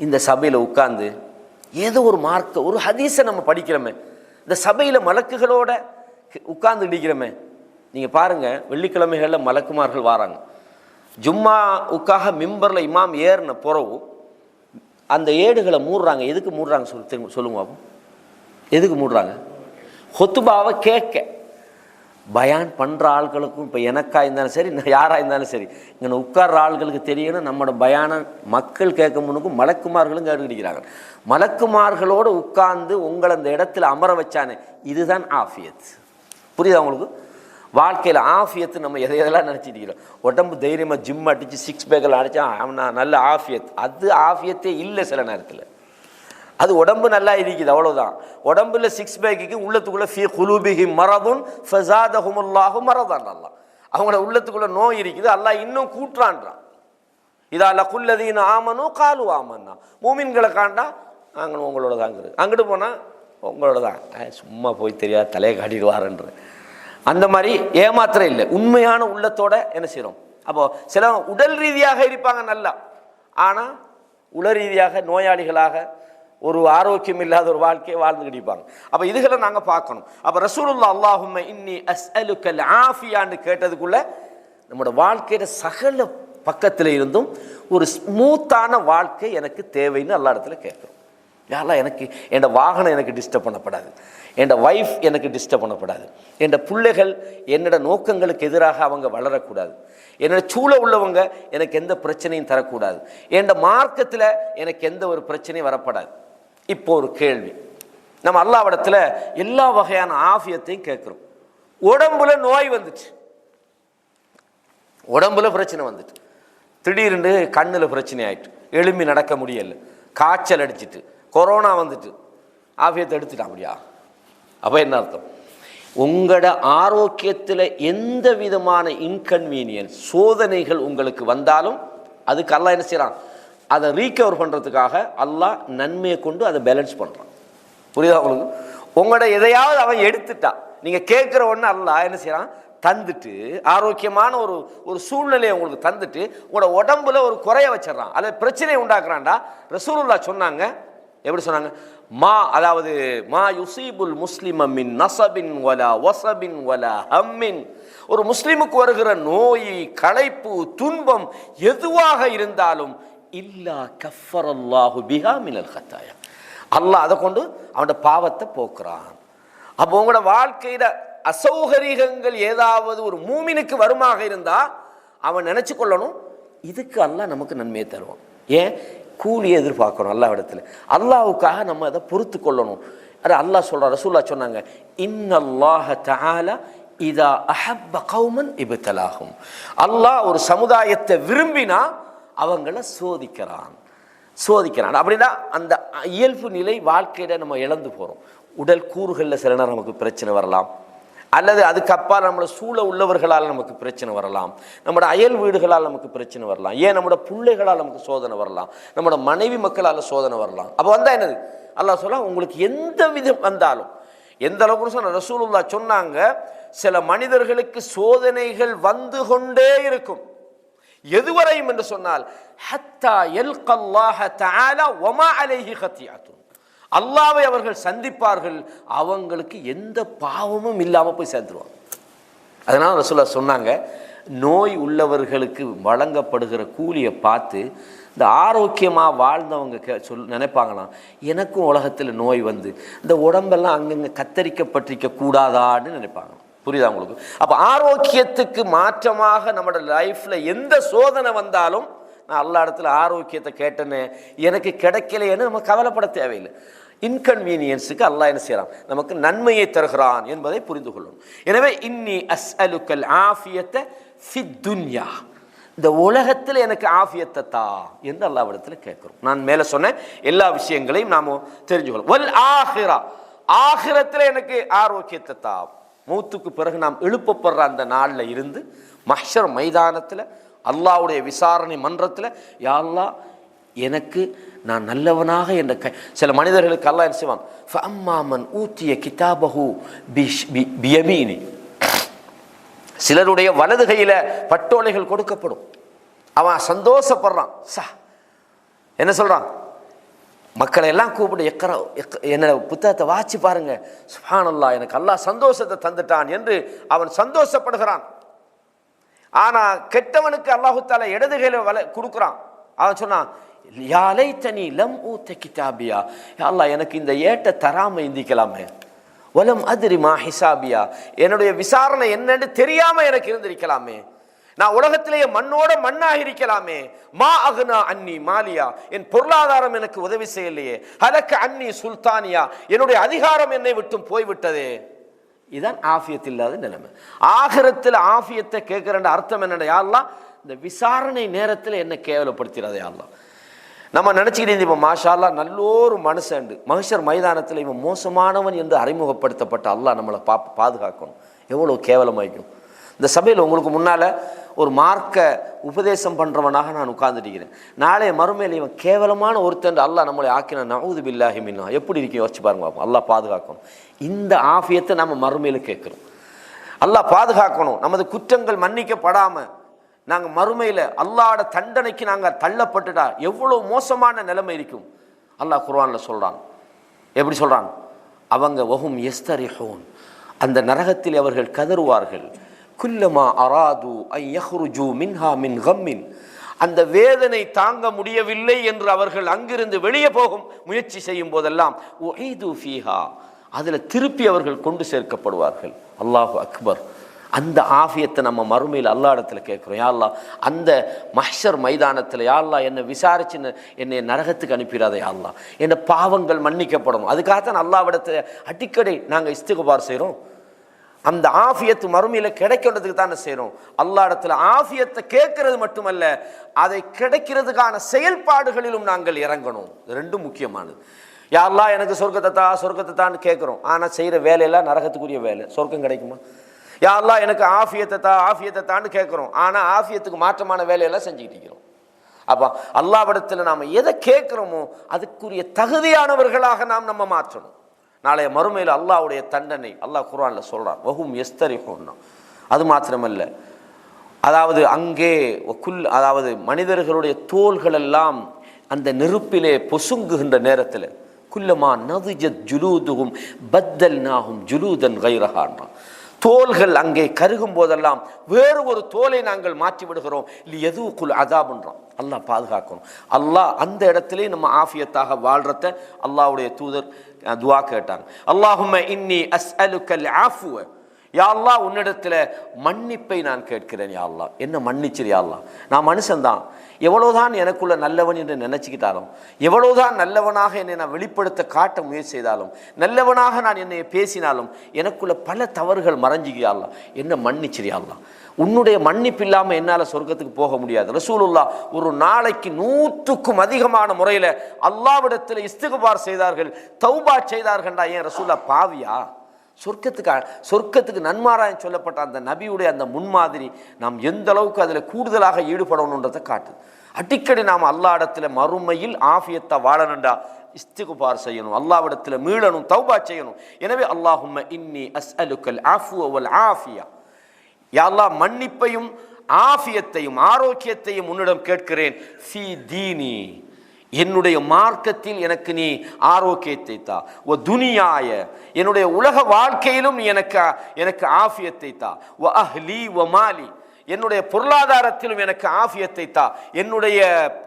இந்த சபையில் உட்காந்து ஏதோ ஒரு மார்க்க ஒரு ஹதீஸை நம்ம படிக்கிறோமே, இந்த சபையில் மலக்குகளோட உட்கார்ந்து இடிக்கிறோமே. நீங்கள் பாருங்கள், வெள்ளிக்கிழமைகளில் மலக்குமார்கள் வராங்க. ஜும்மா உட்காக மிம்பரில் இமாம் ஏறின பிறகு அந்த ஏடுகளை மூடுறாங்க. எதுக்கு மூடுறாங்க சொல்லுங்க பாப்போம். எதுக்கு மூடுறாங்க? ஹுத்துபாவை கேட்க. பயான் பண்ணுற ஆள்களுக்கும், இப்போ எனக்கா இருந்தாலும் சரி, யாராக இருந்தாலும் சரி, இங்கே உட்கார்ற ஆள்களுக்கு தெரியணும் நம்மளோட பயான மக்கள் கேட்க முன்னுக்கும் மலக்குமார்களும் கேட்டுக்கிறாங்க. மலக்குமார்களோடு உட்கார்ந்து உங்களை அந்த இடத்துல அமர வச்சானே, இதுதான் ஆஃபியத். புரியுதா உங்களுக்கு? வாழ்க்கையில் ஆஃபியத்து நம்ம எதையெல்லாம் நினச்சிட்டு இருக்கிறோம். உடம்பு தைரியமாக ஜிம் அடித்து 6 பேக்கில் அடித்தா அவனா நல்ல ஆஃபியத். அது ஆஃபியத்தே இல்லை. சில நேரத்தில் அது உடம்பு நல்லா இருக்குது, அவ்வளோதான். உடம்புல 6 பேக்குக்கு உள்ளத்துக்குள்ளே ஃபீ குலூபிஹிம் மரதுன் ஃபஸாதஹுமுல்லாஹு மரதான். அல்லாஹ் அவங்களோட உள்ளத்துக்குள்ளே நோய் இருக்குது, அல்லாஹ் இன்னும் கூட்டுறான்றான். இதா லகுல்லதீன ஆமனு காலு ஆமன்னா. மூமின்களை காண்டா நாங்கள் உங்களோட தாங்கிறது, அங்கிட்டு போனால் உங்களோட தான், சும்மா போய் தெரியாது தலையை காட்டிடுவாருன்ற அந்த மாதிரி ஏமாத்திரம் இல்லை. உண்மையான உள்ளத்தோட என்ன செய்கிறோம். அப்போது சில உடல் ரீதியாக இருப்பாங்க நல்லா, ஆனால் உள ரீதியாக நோயாளிகளாக ஒரு ஆரோக்கியம் இல்லாத ஒரு வாழ்க்கையை வாழ்ந்து கிடைப்பாங்க. அப்போ இதுகளை நாங்கள் பார்க்கணும். அப்போ ரசூலுல்லாஹ் அல்லாஹும்ம இன்னி அஸ்அலுக்கல் ஆஃபியான்னு கேட்டதுக்குள்ள நம்மளோட வாழ்க்கையில சகல பக்கத்தில் இருந்தும் ஒரு ஸ்மூத்தான வாழ்க்கை எனக்கு தேவைன்னு எல்லா இடத்துல கேட்குறோம். யாரெல்லாம் எனக்கு என் வாகனம் எனக்கு டிஸ்டர்ப் பண்ணப்படாது, என் வைஃப் எனக்கு டிஸ்டர்ப் பண்ணப்படாது, என் பிள்ளைகள் என்னோட நோக்கங்களுக்கு எதிராக அவங்க வளரக்கூடாது, என்னோட சூழ உள்ளவங்க எனக்கு எந்த பிரச்சனையும் தரக்கூடாது, என் மார்க்கத்தில் எனக்கு எந்த ஒரு பிரச்சனையும் வரப்படாது. இப்போ ஒரு கேள்வி, நம்ம அல்லாஹ்விடத்தில் எல்லா வகையான ஆஃபியத்தையும் கேட்குறோம். உடம்புல நோய் வந்துச்சு, உடம்புல பிரச்சனை வந்துட்டு, திடீர்னு கண்ணில் பிரச்சனை ஆயிட்டு, எழும்பி நடக்க முடியலை, காய்ச்சல் அடிச்சிட்டு, கொரோனா வந்துட்டு, ஆஃபியத்தை எடுத்துட்டான். அப்படியா? அப்போ என்ன அர்த்தம்? உங்களோட ஆரோக்கியத்தில் எந்த விதமான இன்கன்வீனியன்ஸ் சோதனைகள் உங்களுக்கு வந்தாலும் அதுக்கு அல்லாஹ் என்ன செய்கிறான், அதை ரீகவர் பண்ணுறதுக்காக அல்லாஹ் நன்மையை கொண்டு அதை பேலன்ஸ் பண்ணுறான். புரியுதா உங்களுக்கு? உங்களோட எதையாவது அவன் எடுத்துட்டான், நீங்கள் கேட்குற ஒன்று அல்லாஹ் என்ன செய்கிறான், தந்துட்டு ஆரோக்கியமான ஒரு சூழ்நிலையை உங்களுக்கு தந்துட்டு உங்களோட உடம்புல ஒரு குறைய வச்சிடறான், அதை பிரச்சனையை உண்டாக்குறான்டா. ரசூலுல்லாஹ் சொன்னாங்க, எப்படி சொன்னாங்க? அதாவது மா யுசீபுல் முஸ்லிம மின் நஸபின் வலா வஸபின் வலா ஹம்மின். ஒரு முஸ்லிமுக்கு வருகிற நோய், களைப்பு, துன்பம் எதுவாக இருந்தாலும் இல்லா கஃபரல்லாஹு பிஹா மினல் கத்தாயா, அல்லாஹ் அதை கொண்டு அவனோட பாவத்தை போக்குறான். அப்போ உங்களோட வாழ்க்கையில அசௌகரியங்கள் ஏதாவது ஒரு மூமினுக்கு வருமாக இருந்தா அவன் நினைச்சு கொள்ளணும், இதுக்கு அல்லாஹ் நமக்கு நன்மையை தருவான். ஏன்? கூலியை எதிர்பார்க்கணும் அல்லாஹ் இடத்துல, அல்லாஹ்வுக்காக நம்ம அதை பொறுத்து கொள்ளணும். அது அல்லாஹ் சொல்ற, ரசூலுல்லாஹ் சொன்னாங்க, இன்னல்லாஹ தஆலா இதா அஹப்ப கௌமன் இப்தலாஹும். அல்லாஹ் ஒரு சமுதாயத்தை விரும்பினா அவங்கள சோதிக்கிறான். அப்படின்னா அந்த இயல்பு நிலை வாழ்க்கையில நம்ம இழந்து போறோம். உடல் கூறுகளில் சில நேரம் நமக்கு பிரச்சனை வரலாம், அல்லது அதுக்கப்பால் நம்மளோட சூழ உள்ளவர்களால் நமக்கு பிரச்சனை வரலாம், நம்மளோட அயல் வீடுகளால் நமக்கு பிரச்சனை வரலாம், ஏன் நம்மளோட பிள்ளைகளால் நமக்கு சோதனை வரலாம், நம்மளோட மனைவி மக்களால் சோதனை வரலாம். அப்போ வந்தால் என்னது, அல்லாஹ் சொல்ல உங்களுக்கு எந்த விதம் வந்தாலும், எந்த அளவுக்கு சொன்ன ரசூலுல்லாஹ் சொன்னாங்க, சில மனிதர்களுக்கு சோதனைகள் வந்து கொண்டே இருக்கும். எதுவரையும் என்று சொன்னால் ஹத்தா யல்கல்லாஹ தஆலா வமா அலைஹி கத்தியாத்துன், அல்லாஹ்வை அவர்கள் சந்திப்பார்கள், அவங்களுக்கு எந்த பாவமும் இல்லாமல் போய் சேர்ந்துருவாங்க. அதனால ரசூலுல்லாஹ் சொன்னாங்க, நோய் உள்ளவர்களுக்கு வழங்கப்படுகிற கூலியை பார்த்து இந்த ஆரோக்கியமாக வாழ்ந்தவங்க நினைப்பாங்களாம், எனக்கும் உலகத்தில் நோய் வந்து இந்த உடம்பெல்லாம் அங்கங்கே கத்தரிக்கப்பட்டிருக்க கூடாதான்னு நினைப்பாங்க. புரியுதா உங்களுக்கு? அப்போ ஆரோக்கியத்துக்கு மாற்றமாக நம்மளோட லைஃப்பில் எந்த சோதனை வந்தாலும், நான் எல்லா இடத்துல ஆரோக்கியத்தை கேட்டேன்னு எனக்கு கிடைக்கலையேன்னு நம்ம கவலைப்பட தேவையில்லை. இன்கன்வீனியன்ஸுக்கு அல்லாஹ் என்ன செய்யறான், நமக்கு நன்மையை தருகிறான் என்பதை புரிந்து கொள்ளணும். எனவே இன்னி அஸ்அலுக்கல் ஆஃபியத்த ஃபித் துன்யா, இந்த உலகத்தில் எனக்கு ஆஃபியத்தை தா என்று அல்லாஹ்விடத்தில் கேட்கிறோம். நான் மேலே சொன்ன எல்லா விஷயங்களையும் நாம் தெரிஞ்சுக்கணும். வல் ஆஹிரா, ஆஹிரத்தில் எனக்கு ஆரோக்கியத்தை தா. மௌத்துக்கு பிறகு நாம் எழுப்பப்படுற அந்த நாளில் இருந்து மஹ்ஷர் மைதானத்தில் அல்லாஹ்வுடைய விசாரணை மன்றத்தில், யா அல்லாஹ் எனக்கு நான் நல்லவனாக என்ற சில மனிதர்களுக்கு அல்லாஹ் என்ன செய்வான், ஃபஅம்மா மன் ஊத்திய கிதாபஹு பியமீனி, சிலருடைய வலது கையில் பட்டோலைகள் கொடுக்கப்படும், அவன் சந்தோஷப்படுறான். என்ன சொல்றான், மக்களை எல்லாம் கூப்பிட்டு என்னோட புத்தகத்தை வாசி பாருங்க, சுப்ஹானல்லாஹ் எனக்கு அல்லாஹ் சந்தோஷத்தை தந்துட்டான் என்று அவன் சந்தோஷப்படுகிறான். ஆனா கெட்டவனுக்கு அல்லாஹு தஆலா இடது கையில கொடுக்குறான். அவன் சொன்னான், யா லைத்தனி லம் ஊத கிதாபியா, யா அல்லாஹ் எனக்கு இந்த ஏட்டை தராம இந்திக்கலாமே, வலம் அதிரிமா ஹிசாபியா, என்னுடைய விசாரணை என்னன்னு தெரியாம எனக்கு இருந்திருக்கலாமே, நான் உலகத்திலேயே மண்ணோட மண்ணாக இருக்கலாமே. மா அகுனா அன்னி மாலியா, என் பொருளாதாரம் எனக்கு உதவி செய்யலையே. ஹலக்க அன்னி சுல்தானியா, என்னுடைய அதிகாரம் என்னை விட்டு போய்விட்டதே. இதுதான் ஆஃபியத் இல்லாத நிலைமை. ஆகிரத்தில் ஆஃபியத்தை கேட்கிற அர்த்தம் என்னடா, யா அல்லாஹ் இந்த விசாரணை நேரத்தில் என்ன கேவலப்படுத்திடாதே யா அல்லாஹ். நம்ம நினச்சிக்கிட்டு இப்போ மாஷா அல்லாஹ் நல்லோரு மனுஷன் மஹ்ஷர் மைதானத்தில் இவன் மோசமானவன் என்று அறிமுகப்படுத்தப்பட்ட அல்லாஹ் நம்மளை பாதுகாக்கணும். எவ்வளோ கேவலமாயிக்கும். இந்த சபையில் உங்களுக்கு முன்னால் ஒரு மார்க்க உபதேசம் பண்ணுறவனாக நான் உட்கார்ந்துருக்கிறேன். நாளைய மறுமையில் இவன் கேவலமான ஒருத்தன் அல்லாஹ் நம்மளை ஆக்கின நவுது பில்லாஹி மின்னா எப்படி இருக்கீங்க யோசிச்சு பாருங்க. அல்லாஹ் பாதுகாக்கணும். இந்த ஆஃபியத்தை நம்ம மறுமையில் கேட்குறோம். அல்லாஹ் பாதுகாக்கணும். நமது குற்றங்கள் மன்னிக்கப்படாமல் நாங்கள் மறுமையில் அல்லாஹ்வோட தண்டனைக்கு நாங்கள் தள்ளப்பட்டுட்டா எவ்வளோ மோசமான நிலைமை இருக்கும். அல்லாஹ் குர்ஆனில் சொல்கிறான். எப்படி சொல்கிறான்? அவங்க வஹும் யஸ்தரிஹூன், அந்த நரகத்தில் அவர்கள் கதறுவார்கள். குல்லமா அராது ஐ யஹ்ருஜு மின்ஹா மின் கம்மின், அந்த வேதனை தாங்க முடியவில்லை என்று அவர்கள் அங்கிருந்து வெளியே போகும் முயற்சி செய்யும் போதெல்லாம் உஈது ஃபீஹா, அதில் திருப்பி அவர்கள் கொண்டு சேர்க்கப்படுவார்கள். அல்லாஹு அக்பர். அந்த ஆஃபியத்தை நம்ம மறுமையில் அல்லா இடத்துல கேட்குறோம். யா அல்லாஹ் அந்த மஹ்ஷர் மைதானத்தில் யா அல்லாஹ் என்னை விசாரிச்சு என்னை நரகத்துக்கு அனுப்பிடாத யா அல்லாஹ், என் பாவங்கள் மன்னிக்கப்படணும். அதுக்காகத்தான் அல்லாஹ்விடத்தில் அடிக்கடி நாங்கள் இஸ்திக்பார் செய்கிறோம். அந்த ஆஃபியத்து மறுமையில் கிடைக்கிறதுக்கு தானே செய்கிறோம். அல்லாஹ் இடத்துல ஆஃபியத்தை கேட்கறது மட்டுமல்ல, அதை கிடைக்கிறதுக்கான செயல்பாடுகளிலும் நாங்கள் இறங்கணும். ரெண்டும் முக்கியமானது. யா அல்லாஹ் எனக்கு சொர்க்கத்தை தான்னு கேட்குறோம். ஆனால் செய்கிற வேலையெல்லாம் நரகத்துக்குரிய வேலை. சொர்க்கம் கிடைக்குமா? யா அல்லாஹ் எனக்கு ஆஃபியத்தை தான்னு கேட்குறோம். ஆனால் ஆஃபியத்துக்கு மாற்றமான வேலையெல்லாம் செஞ்சுக்கிட்டு இருக்கிறோம். அப்போ அல்லாஹ்விடத்தில் நாம் எதை கேட்குறோமோ அதுக்குரிய தகுதியானவர்களாக நாம் நம்ம மாற்றணும். நாளைய மறுமையில் அல்லாஹ்வுடைய தண்டனை அல்லாஹ் குர்ஆனில் சொல்கிறான். வஹும் யஸ்தரிஹூன். அது மாத்திரமல்ல, அதாவது அங்கே அதாவது மனிதர்களுடைய தோள்கள் எல்லாம் அந்த நெருப்பிலே பொசுங்குகின்ற நேரத்தில் குல்லமா நதிஜத் ஜுலூதுஹும் பத்தல்நாஹும் ஜுலூதன் கைரஹான், தோள்கள் அங்கே கருகும் போதெல்லாம் வேறு ஒரு தோலை நாங்கள் மாற்றி விடுகிறோம். எதுக்குள் அதாபுன்றான். அல்லாஹ் பாதுகாக்கணும். அல்லாஹ் அந்த இடத்திலே நம்ம ஆஃபியத்தாக வாழ்றத அல்லாஹ்வுடைய தூதர் துஆ கேட்டாங்க. அல்லாஹும்ம இன்னி அஸ்அலுக்கல் ஆஃபுவ, யா அல்லாஹ் உன்னிடத்தில் மன்னிப்பை நான் கேட்கிறேன். யா அல்லாஹ் என்ன மன்னிச்சிரு யா அல்லாஹ். நான் மனுஷன்தான், எவ்வளவுதான் எனக்குள்ள நல்லவன் என்று நினைச்சுக்கிட்டாலும், எவ்வளவுதான் நல்லவனாக என்னை நான் வெளிப்படுத்த காட்ட முயற்சி செய்தாலும், நல்லவனாக நான் என்னை பேசினாலும் எனக்குள்ள பல தவறுகள் மறைஞ்சிக்கியா அல்லாஹ், என்ன மன்னிச்சிரு யா அல்லாஹ். உன்னுடைய மன்னிப்பு இல்லாமல் என்னால் சொர்க்கத்துக்கு போக முடியாது. ரசூலுல்லாஹ் ஒரு நாளைக்கு 100க்கும் அதிகமான முறையில் அல்லாஹ்விடத்தில் இஸ்திக்பார் செய்தார்கள், தௌபா செய்தார்கள்டா. ஏன் ரசூலுல்லாஹ் பாவியா? சொர்க்கத்துக்கு நன்மாராயம் சொல்லப்பட்ட அந்த நபியுடைய அந்த முன்மாதிரி நாம் எந்த அளவுக்கு அதில் கூடுதலாக ஈடுபடணுன்றதை காட்டுது. அடிக்கடி நாம் அல்லாஹ்விடத்தில் மறுமையில் ஆஃபியத்தை வாழணுண்டா இஸ்திக்பார் செய்யணும், அல்லாஹ்விடத்தில் மீளணும், தௌபா செய்யணும். எனவே அல்லாஹும்ம இன்னி அஸ்அலுக்கல் ஆஃபுவ வல் ஆஃபியா, யா அல்லாஹ் மன்னிப்பையும் ஆஃபியத்தையும் ஆரோக்கியத்தையும் உன்னிடம் கேட்கிறேன். ஃபீ தீனி, என்னுடைய மார்க்கத்தில் எனக்கு நீ ஆரோக்கியத்தை தா. ஒ துனியாய, என்னுடைய உலக வாழ்க்கையிலும் நீ எனக்கு ஆஃபியத்தை தா. ஒ அஹ்லி ஒ மாலி, என்னுடைய பொருளாதாரத்திலும் எனக்கு ஆஃபியத்தை தா. என்னுடைய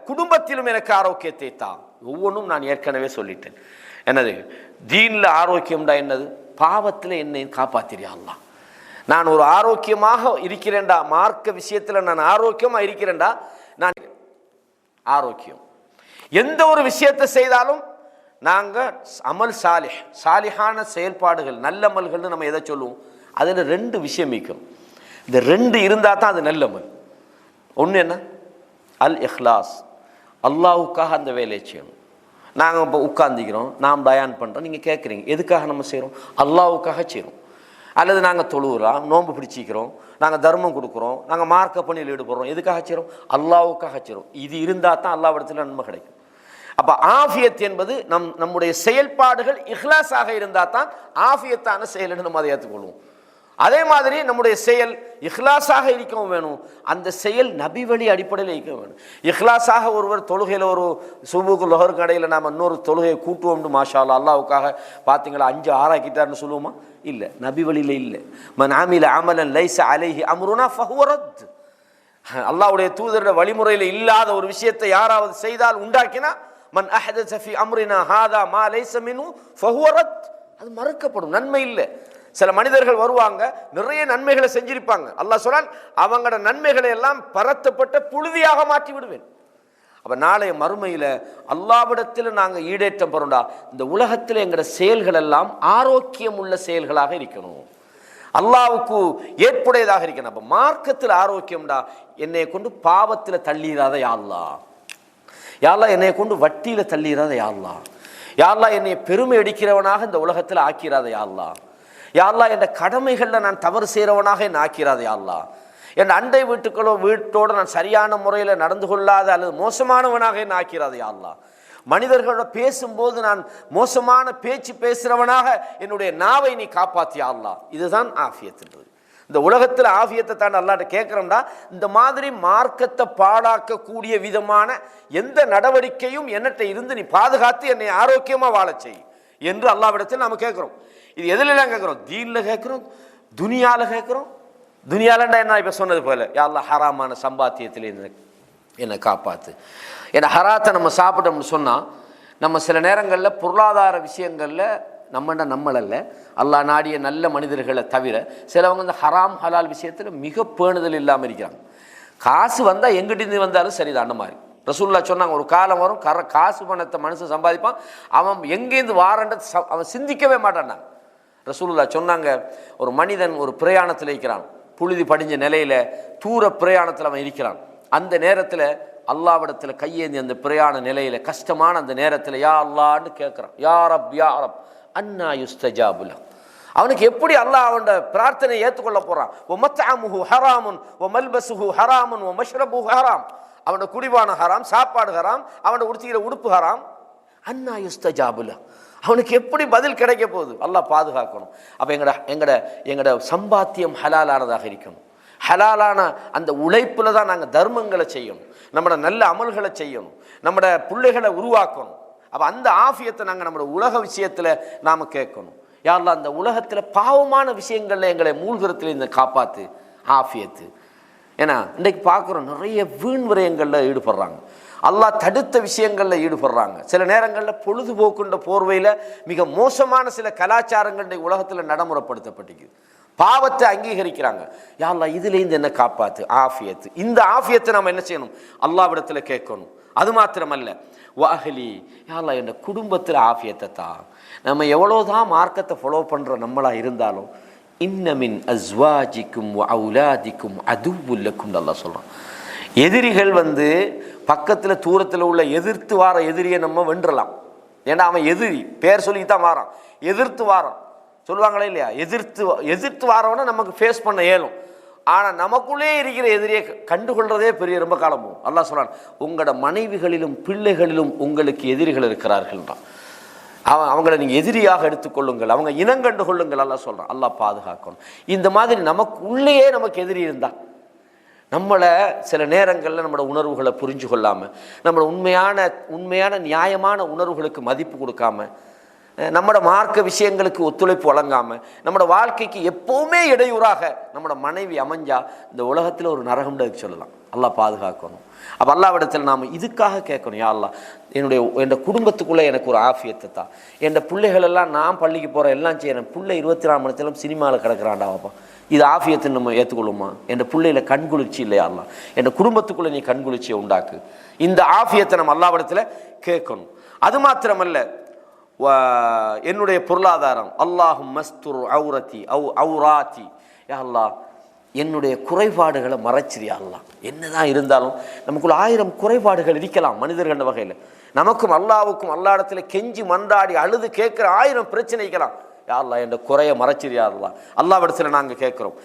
குடும்பத்திலும் எனக்கு ஆரோக்கியத்தை தா. ஒவ்வொன்றும் நான் ஏற்கனவே சொல்லிட்டேன். என்னது தீனில் ஆரோக்கியம்டா? என்னது பாவத்தில் என்னை காப்பாத்திரியா அல்லாஹ். நான் ஒரு ஆரோக்கியமாக இருக்கிறேன்டா, மார்க்க விஷயத்தில் நான் ஆரோக்கியமாக இருக்கிறேன்டா. நான் ஆரோக்கியம் எந்த ஒரு விஷயத்தை செய்தாலும் நாங்கள் அமல் சாலிஹான செயல்பாடுகள் நல்லமல்கள்னு நம்ம எதை சொல்லுவோம்? அதில் 2 விஷயம் இருக்கும். இந்த 2 இருந்தால் தான் அது நல்லமல். ஒன்று என்ன? அல் இஹ்லாஸ், அல்லாஹுக்காக அந்த வேலையை செய்யணும். நாங்கள் இப்போ உட்கார்ந்துக்கிறோம், நாம் பயான் பண்ணுறோம், நீங்கள் கேட்குறீங்க எதுக்காக நம்ம செய்கிறோம்? அல்லாஹுக்காக செய்கிறோம். அல்லது நாங்கள் தொழுகிறோம், நோன்பு பிடிச்சிக்கிறோம், நாங்கள் தர்மம் கொடுக்குறோம், நாங்கள் மார்க்க பணியில் ஈடுபடுறோம், எதுக்காக செய்கிறோம்? அல்லாஹுக்காக செய்கிறோம். இது இருந்தால் தான் அல்லாஹ்விடத்தில் நன்மை கிடைக்கும். அப்போ ஆஃபியத் என்பது நம்முடைய செயல்பாடுகள் இஹ்லாஸாக இருந்தால் தான் ஆஃபியத்தான செயல் நம்ம அதை ஏற்றுக்கொள்வோம். அதே மாதிரி நம்முடைய செயல் இஹ்லாஸாக இருக்கவும் வேணும். அந்த செயல் நபி வழி அடிப்படையில் இருக்க வேணும். இஹ்லாஸாக ஒருவர் தொழுகையில் ஒரு சுபுக்கு லொஹருக்கு இடையில் நாம் இன்னொரு தொழுகையை கூட்டுவோம்னு மாஷா அல்லாஹ் அல்லாஹ்வுக்காக பார்த்தீங்களா 5 ஆறாக்கிட்டார்னு சொல்லுவோமா? இல்லை, நபி வழியில் இல்லை. மன் ஆமில அமலன் லைஸ அலைஹி அம்ருனா ஃபஹுவ ரத். அல்லாஹ்வுடைய தூதருடைய வழிமுறையில் இல்லாத ஒரு விஷயத்தை யாராவது செய்தால் உண்டாக்கினா மன் அஹ்தஸ ஃபீ அம்ரினா ஹாதா மா லைஸ மின்ஹு ஃபஹுவ ரத், அது மறுக்கப்படும், நன்மை இல்லை. சில மனிதர்கள் வருவாங்க, நிறைய நன்மைகளை செஞ்சிருப்பாங்க. அல்லாஹ் சொல்றான், அவங்களோட நன்மைகளை எல்லாம் பரத்தப்பட்ட புழுதியாக மாற்றி விடுவேன். அப்ப நாளைய மறுமையில அல்லாஹ்விடத்தில் நாங்கள் ஈடேற்றம் பெறோம்டா, இந்த உலகத்தில் எங்களோட செயல்கள் எல்லாம் ஆரோக்கியம் உள்ள செயல்களாக இருக்கணும், அல்லாஹ்வுக்கு ஏற்புடையதாக இருக்கணும். அப்ப மார்க்கத்தில் ஆரோக்கியம்டா, என்னை கொண்டு பாவத்தில் தள்ளிடாத யா அல்லாஹ், யா அல்லாஹ் என்னை கொண்டு வட்டியில தள்ளிடாத யா அல்லாஹ், யா அல்லாஹ் என்னை பெருமை அடிக்கிறவனாக இந்த உலகத்தில் ஆக்கிறாத யா அல்லாஹ், யா அல்லாஹ் என் கடமைகளில் நான் தவறு செய்கிறவனாக என்ன ஆக்கிறாத யா அல்லாஹ், என் அண்டை வீட்டோடு நான் சரியான முறையில் நடந்து கொள்ளாத அல்லது மோசமானவனாக என்ன ஆக்கிறாத யா அல்லாஹ், மனிதர்களோட பேசும்போது நான் மோசமான பேச்சு பேசுகிறவனாக என்னுடைய நாவை நீ காப்பாத்தியா அல்லாஹ். இதுதான் ஆஃபியத்துன்றது. இந்த உலகத்தில் ஆஃபியத்தை தான் அல்லாஹ்ட்ட கேட்குறோம்டா, இந்த மாதிரி மார்க்கத்தை பாழாக்கக்கூடிய விதமான எந்த நடவடிக்கையும் என்னட்ட இருந்து நீ பாதுகாத்து என்னை ஆரோக்கியமாக வாழச் செய் என்று அல்லாஹ்விடத்தில் நாம் கேட்குறோம். இது எதுலாம் கேட்குறோம்? தீனில் கேட்குறோம், துனியாவில் கேட்குறோம். துனியாலண்டா என்ன இப்போ சொன்னது போல, யா அல்லாஹ் ஹராமான சம்பாத்தியத்தில் என்னை காப்பாற்று. ஏன்னா ஹராத்தை நம்ம சாப்பிட்டோம்னு சொன்னால் நம்ம சில நேரங்களில் பொருளாதார விஷயங்களில் நம்மளல்ல அல்லாஹ் நாடிய நல்ல மனிதர்களை தவிர சிலவங்க இந்த ஹராம் ஹலால் விஷயத்தில் மிக பேணுதல் இல்லாமல் இருக்கிறாங்க. காசு வந்தால் எங்கிட்டிருந்து வந்தாலும் சரிதான். அந்த மாதிரி ரசூலுல்லாஹ் சொன்னாங்க, ஒரு காலம் வரும் காசு பணத்தை மனுஷன் சம்பாதிப்பான், அவன் எங்கேருந்து வாரன்றது அவன் சிந்திக்கவே மாட்டான். ரசூலுல்லாஹ் சொன்னாங்க, ஒரு மனிதன் ஒரு பிரயாணத்தில் இருக்கிறான், புழுதி படிஞ்ச நிலையில் தூர பிரயாணத்தில் அவன் இருக்கிறான். அந்த நேரத்தில் அல்லாஹ்விடத்தில் கையேந்தி அந்த பிரயாண நிலையில் கஷ்டமான அந்த நேரத்தில் யா அல்லாஹ்னு கேட்குறான், யா ரப் யா ரப் அன்னா யுஸ்தஜாபு லஹ். அவனுக்கு எப்படி அல்லாஹ் அவனோட பிரார்த்தனையை ஏற்றுக்கொள்ள போகிறான்? ஒ மத்அமுஹு ஹராமுன் ஒ மல்பஸுஹு ஹராமுன் ஒ மஷ்ரபுஹு ஹராம். அவனோட குடிபான ஹராம், சாப்பாடு ஹராம், அவனோட உடுத்திக்கிற உடுப்பு ஹராம். அன்னா யுஸ்தஜாபு லஹ், அவனுக்கு எப்படி பதில் கிடைக்க போகுது? அல்லாஹ் பாதுகாக்கணும். அப்போ எங்கட சம்பாத்தியம் ஹலாலானதாக இருக்கணும். ஹலாலான அந்த உழைப்பில் தான் நாங்கள் தர்மங்களை செய்யணும், நம்மளோட நல்ல அமல்களை செய்யணும், நம்மளோட பிள்ளைகளை உருவாக்கணும். அப்போ அந்த ஆஃபியத்தை நாங்கள் நம்மளோட உலக விஷயத்தில் நாம் கேட்கணும். யா அல்லாஹ் அந்த உலகத்தில் பாவமான விஷயங்களில் எங்களை மூழ்கிறத்தில் இந்த காப்பாற்று ஆஃபியத்து. ஏன்னா இன்றைக்கு பார்க்குறோம், நிறைய வீண் விரயங்களில் ஈடுபடுறாங்க, அல்லாஹ் தடுத்த விஷயங்களில் ஈடுபடுறாங்க. சில நேரங்களில் பொழுதுபோக்குன்ற போர்வையில் மிக மோசமான சில கலாச்சாரங்கள் உலகத்தில் நடைமுறைப்படுத்தப்பட்டிருக்கு. பாவத்தை அங்கீகரிக்கிறாங்க. யா அல்லாஹ் இதுலேருந்து என்ன காப்பாற்று ஆஃபியத்து. இந்த ஆஃபியத்தை நம்ம என்ன செய்யணும்? அல்லாஹ்விடத்தில் கேட்கணும். அது மாத்திரமல்ல, வாஹலி யா அல்லாஹ் என் குடும்பத்தில் ஆஃபியத்தை தான். நம்ம எவ்வளோதான் மார்க்கத்தை ஃபாலோ பண்ணுற நம்மளாக இருந்தாலும் இன்னமின் அஸ்வாஜிக்கும் அவுலாதிக்கும் அதுவுல் லக்கும் அல்லாஹ் சொல்கிறான். எதிரிகள் பக்கத்தில் தூரத்தில் உள்ள எதிர்த்து வார எதிரியை நம்ம வென்றலாம். ஏன்னா அவன் எதிரி பேர் சொல்லி தான் வாரான், எதிர்த்து வாரான் சொல்லுவாங்களே இல்லையா? எதிர்த்து வாரவனை நமக்கு ஃபேஸ் பண்ண இயலும். ஆனால் நமக்குள்ளே இருக்கிற எதிரியை கண்டுகொள்றதே பெரிய ரொம்ப காலம் போகும். அல்லாஹ் சொல்றான், உங்களோட மனைவிகளிலும் பிள்ளைகளிலும் உங்களுக்கு எதிரிகள் இருக்கிறார்கள்ன்றான். அவங்கள நீங்கள் எதிரியாக எடுத்துக்கொள்ளுங்கள், அவங்க இனங்கண்டு கொள்ளுங்கள் அல்லாஹ் சொல்கிறான். அல்லாஹ் பாதுகாக்கணும். இந்த மாதிரி நமக்கு உள்ளேயே நமக்கு எதிரி இருந்தால் நம்மளை சில நேரங்களில் நம்மளோட உணர்வுகளை புரிஞ்சு கொள்ளாமல், நம்மளோட உண்மையான நியாயமான உணர்வுகளுக்கு மதிப்பு கொடுக்காம, நம்மளோட மார்க்க விஷயங்களுக்கு ஒத்துழைப்பு வழங்காமல், நம்மளோட வாழ்க்கைக்கு எப்போவுமே இடையூறாக நம்மளோட மனைவி அமைஞ்சா இந்த உலகத்தில் ஒரு நரகம்னு சொல்லலாம். அல்லாஹ் பாதுகாக்கணும். அப்போ அல்லாஹ்விடத்தில் நாம் இதுக்காக கேட்கணும், யா அல்லாஹ் என் குடும்பத்துக்குள்ளே எனக்கு ஒரு ஆஃபியத்தை தான். என் பிள்ளைகளெல்லாம் நான் பள்ளிக்கு போகிற எல்லாம் செய்கிறேன், பிள்ளை 24 மணி நேரம் சினிமாவில் கிடக்கிறான்டாவாப்பா, இது ஆஃபியத்தை நம்ம ஏற்றுக்கொள்ளுமா? என் பிள்ளையில கண்குளிர்ச்சி இல்லையா அல்லாஹ், என் குடும்பத்துக்குள்ளே நீ கண்குளிர்ச்சியை உண்டாக்கு. இந்த ஆஃபியத்தை நம்ம அல்லாஹ்விடத்தில் கேட்கணும். அது மாத்திரமல்ல, என்னுடைய பொருளாதாரம் அல்லாஹும் மஸ்துர் அவுரத்தி அவுராத்தி, யா அல்லாஹ் என்னுடைய குறைபாடுகளை மறைச்சிரியா அல்லாஹ். என்னதான் இருந்தாலும் நமக்குள்ள 1000 குறைபாடுகள் இருக்கலாம் மனிதர்கள் வகையில். நமக்கும் அல்லாஹ்வுக்கும் அல்லாஹ்விடத்தில் கெஞ்சி மன்றாடி அழுது கேட்குற 1000 பிரச்சனை இருக்கலாம். யா அல்லாஹ் என்ற குறையை மறைச்சிரியா அல்லாஹ். அல்லாஹ்விடத்தில் நாங்கள் கேட்குறோம்,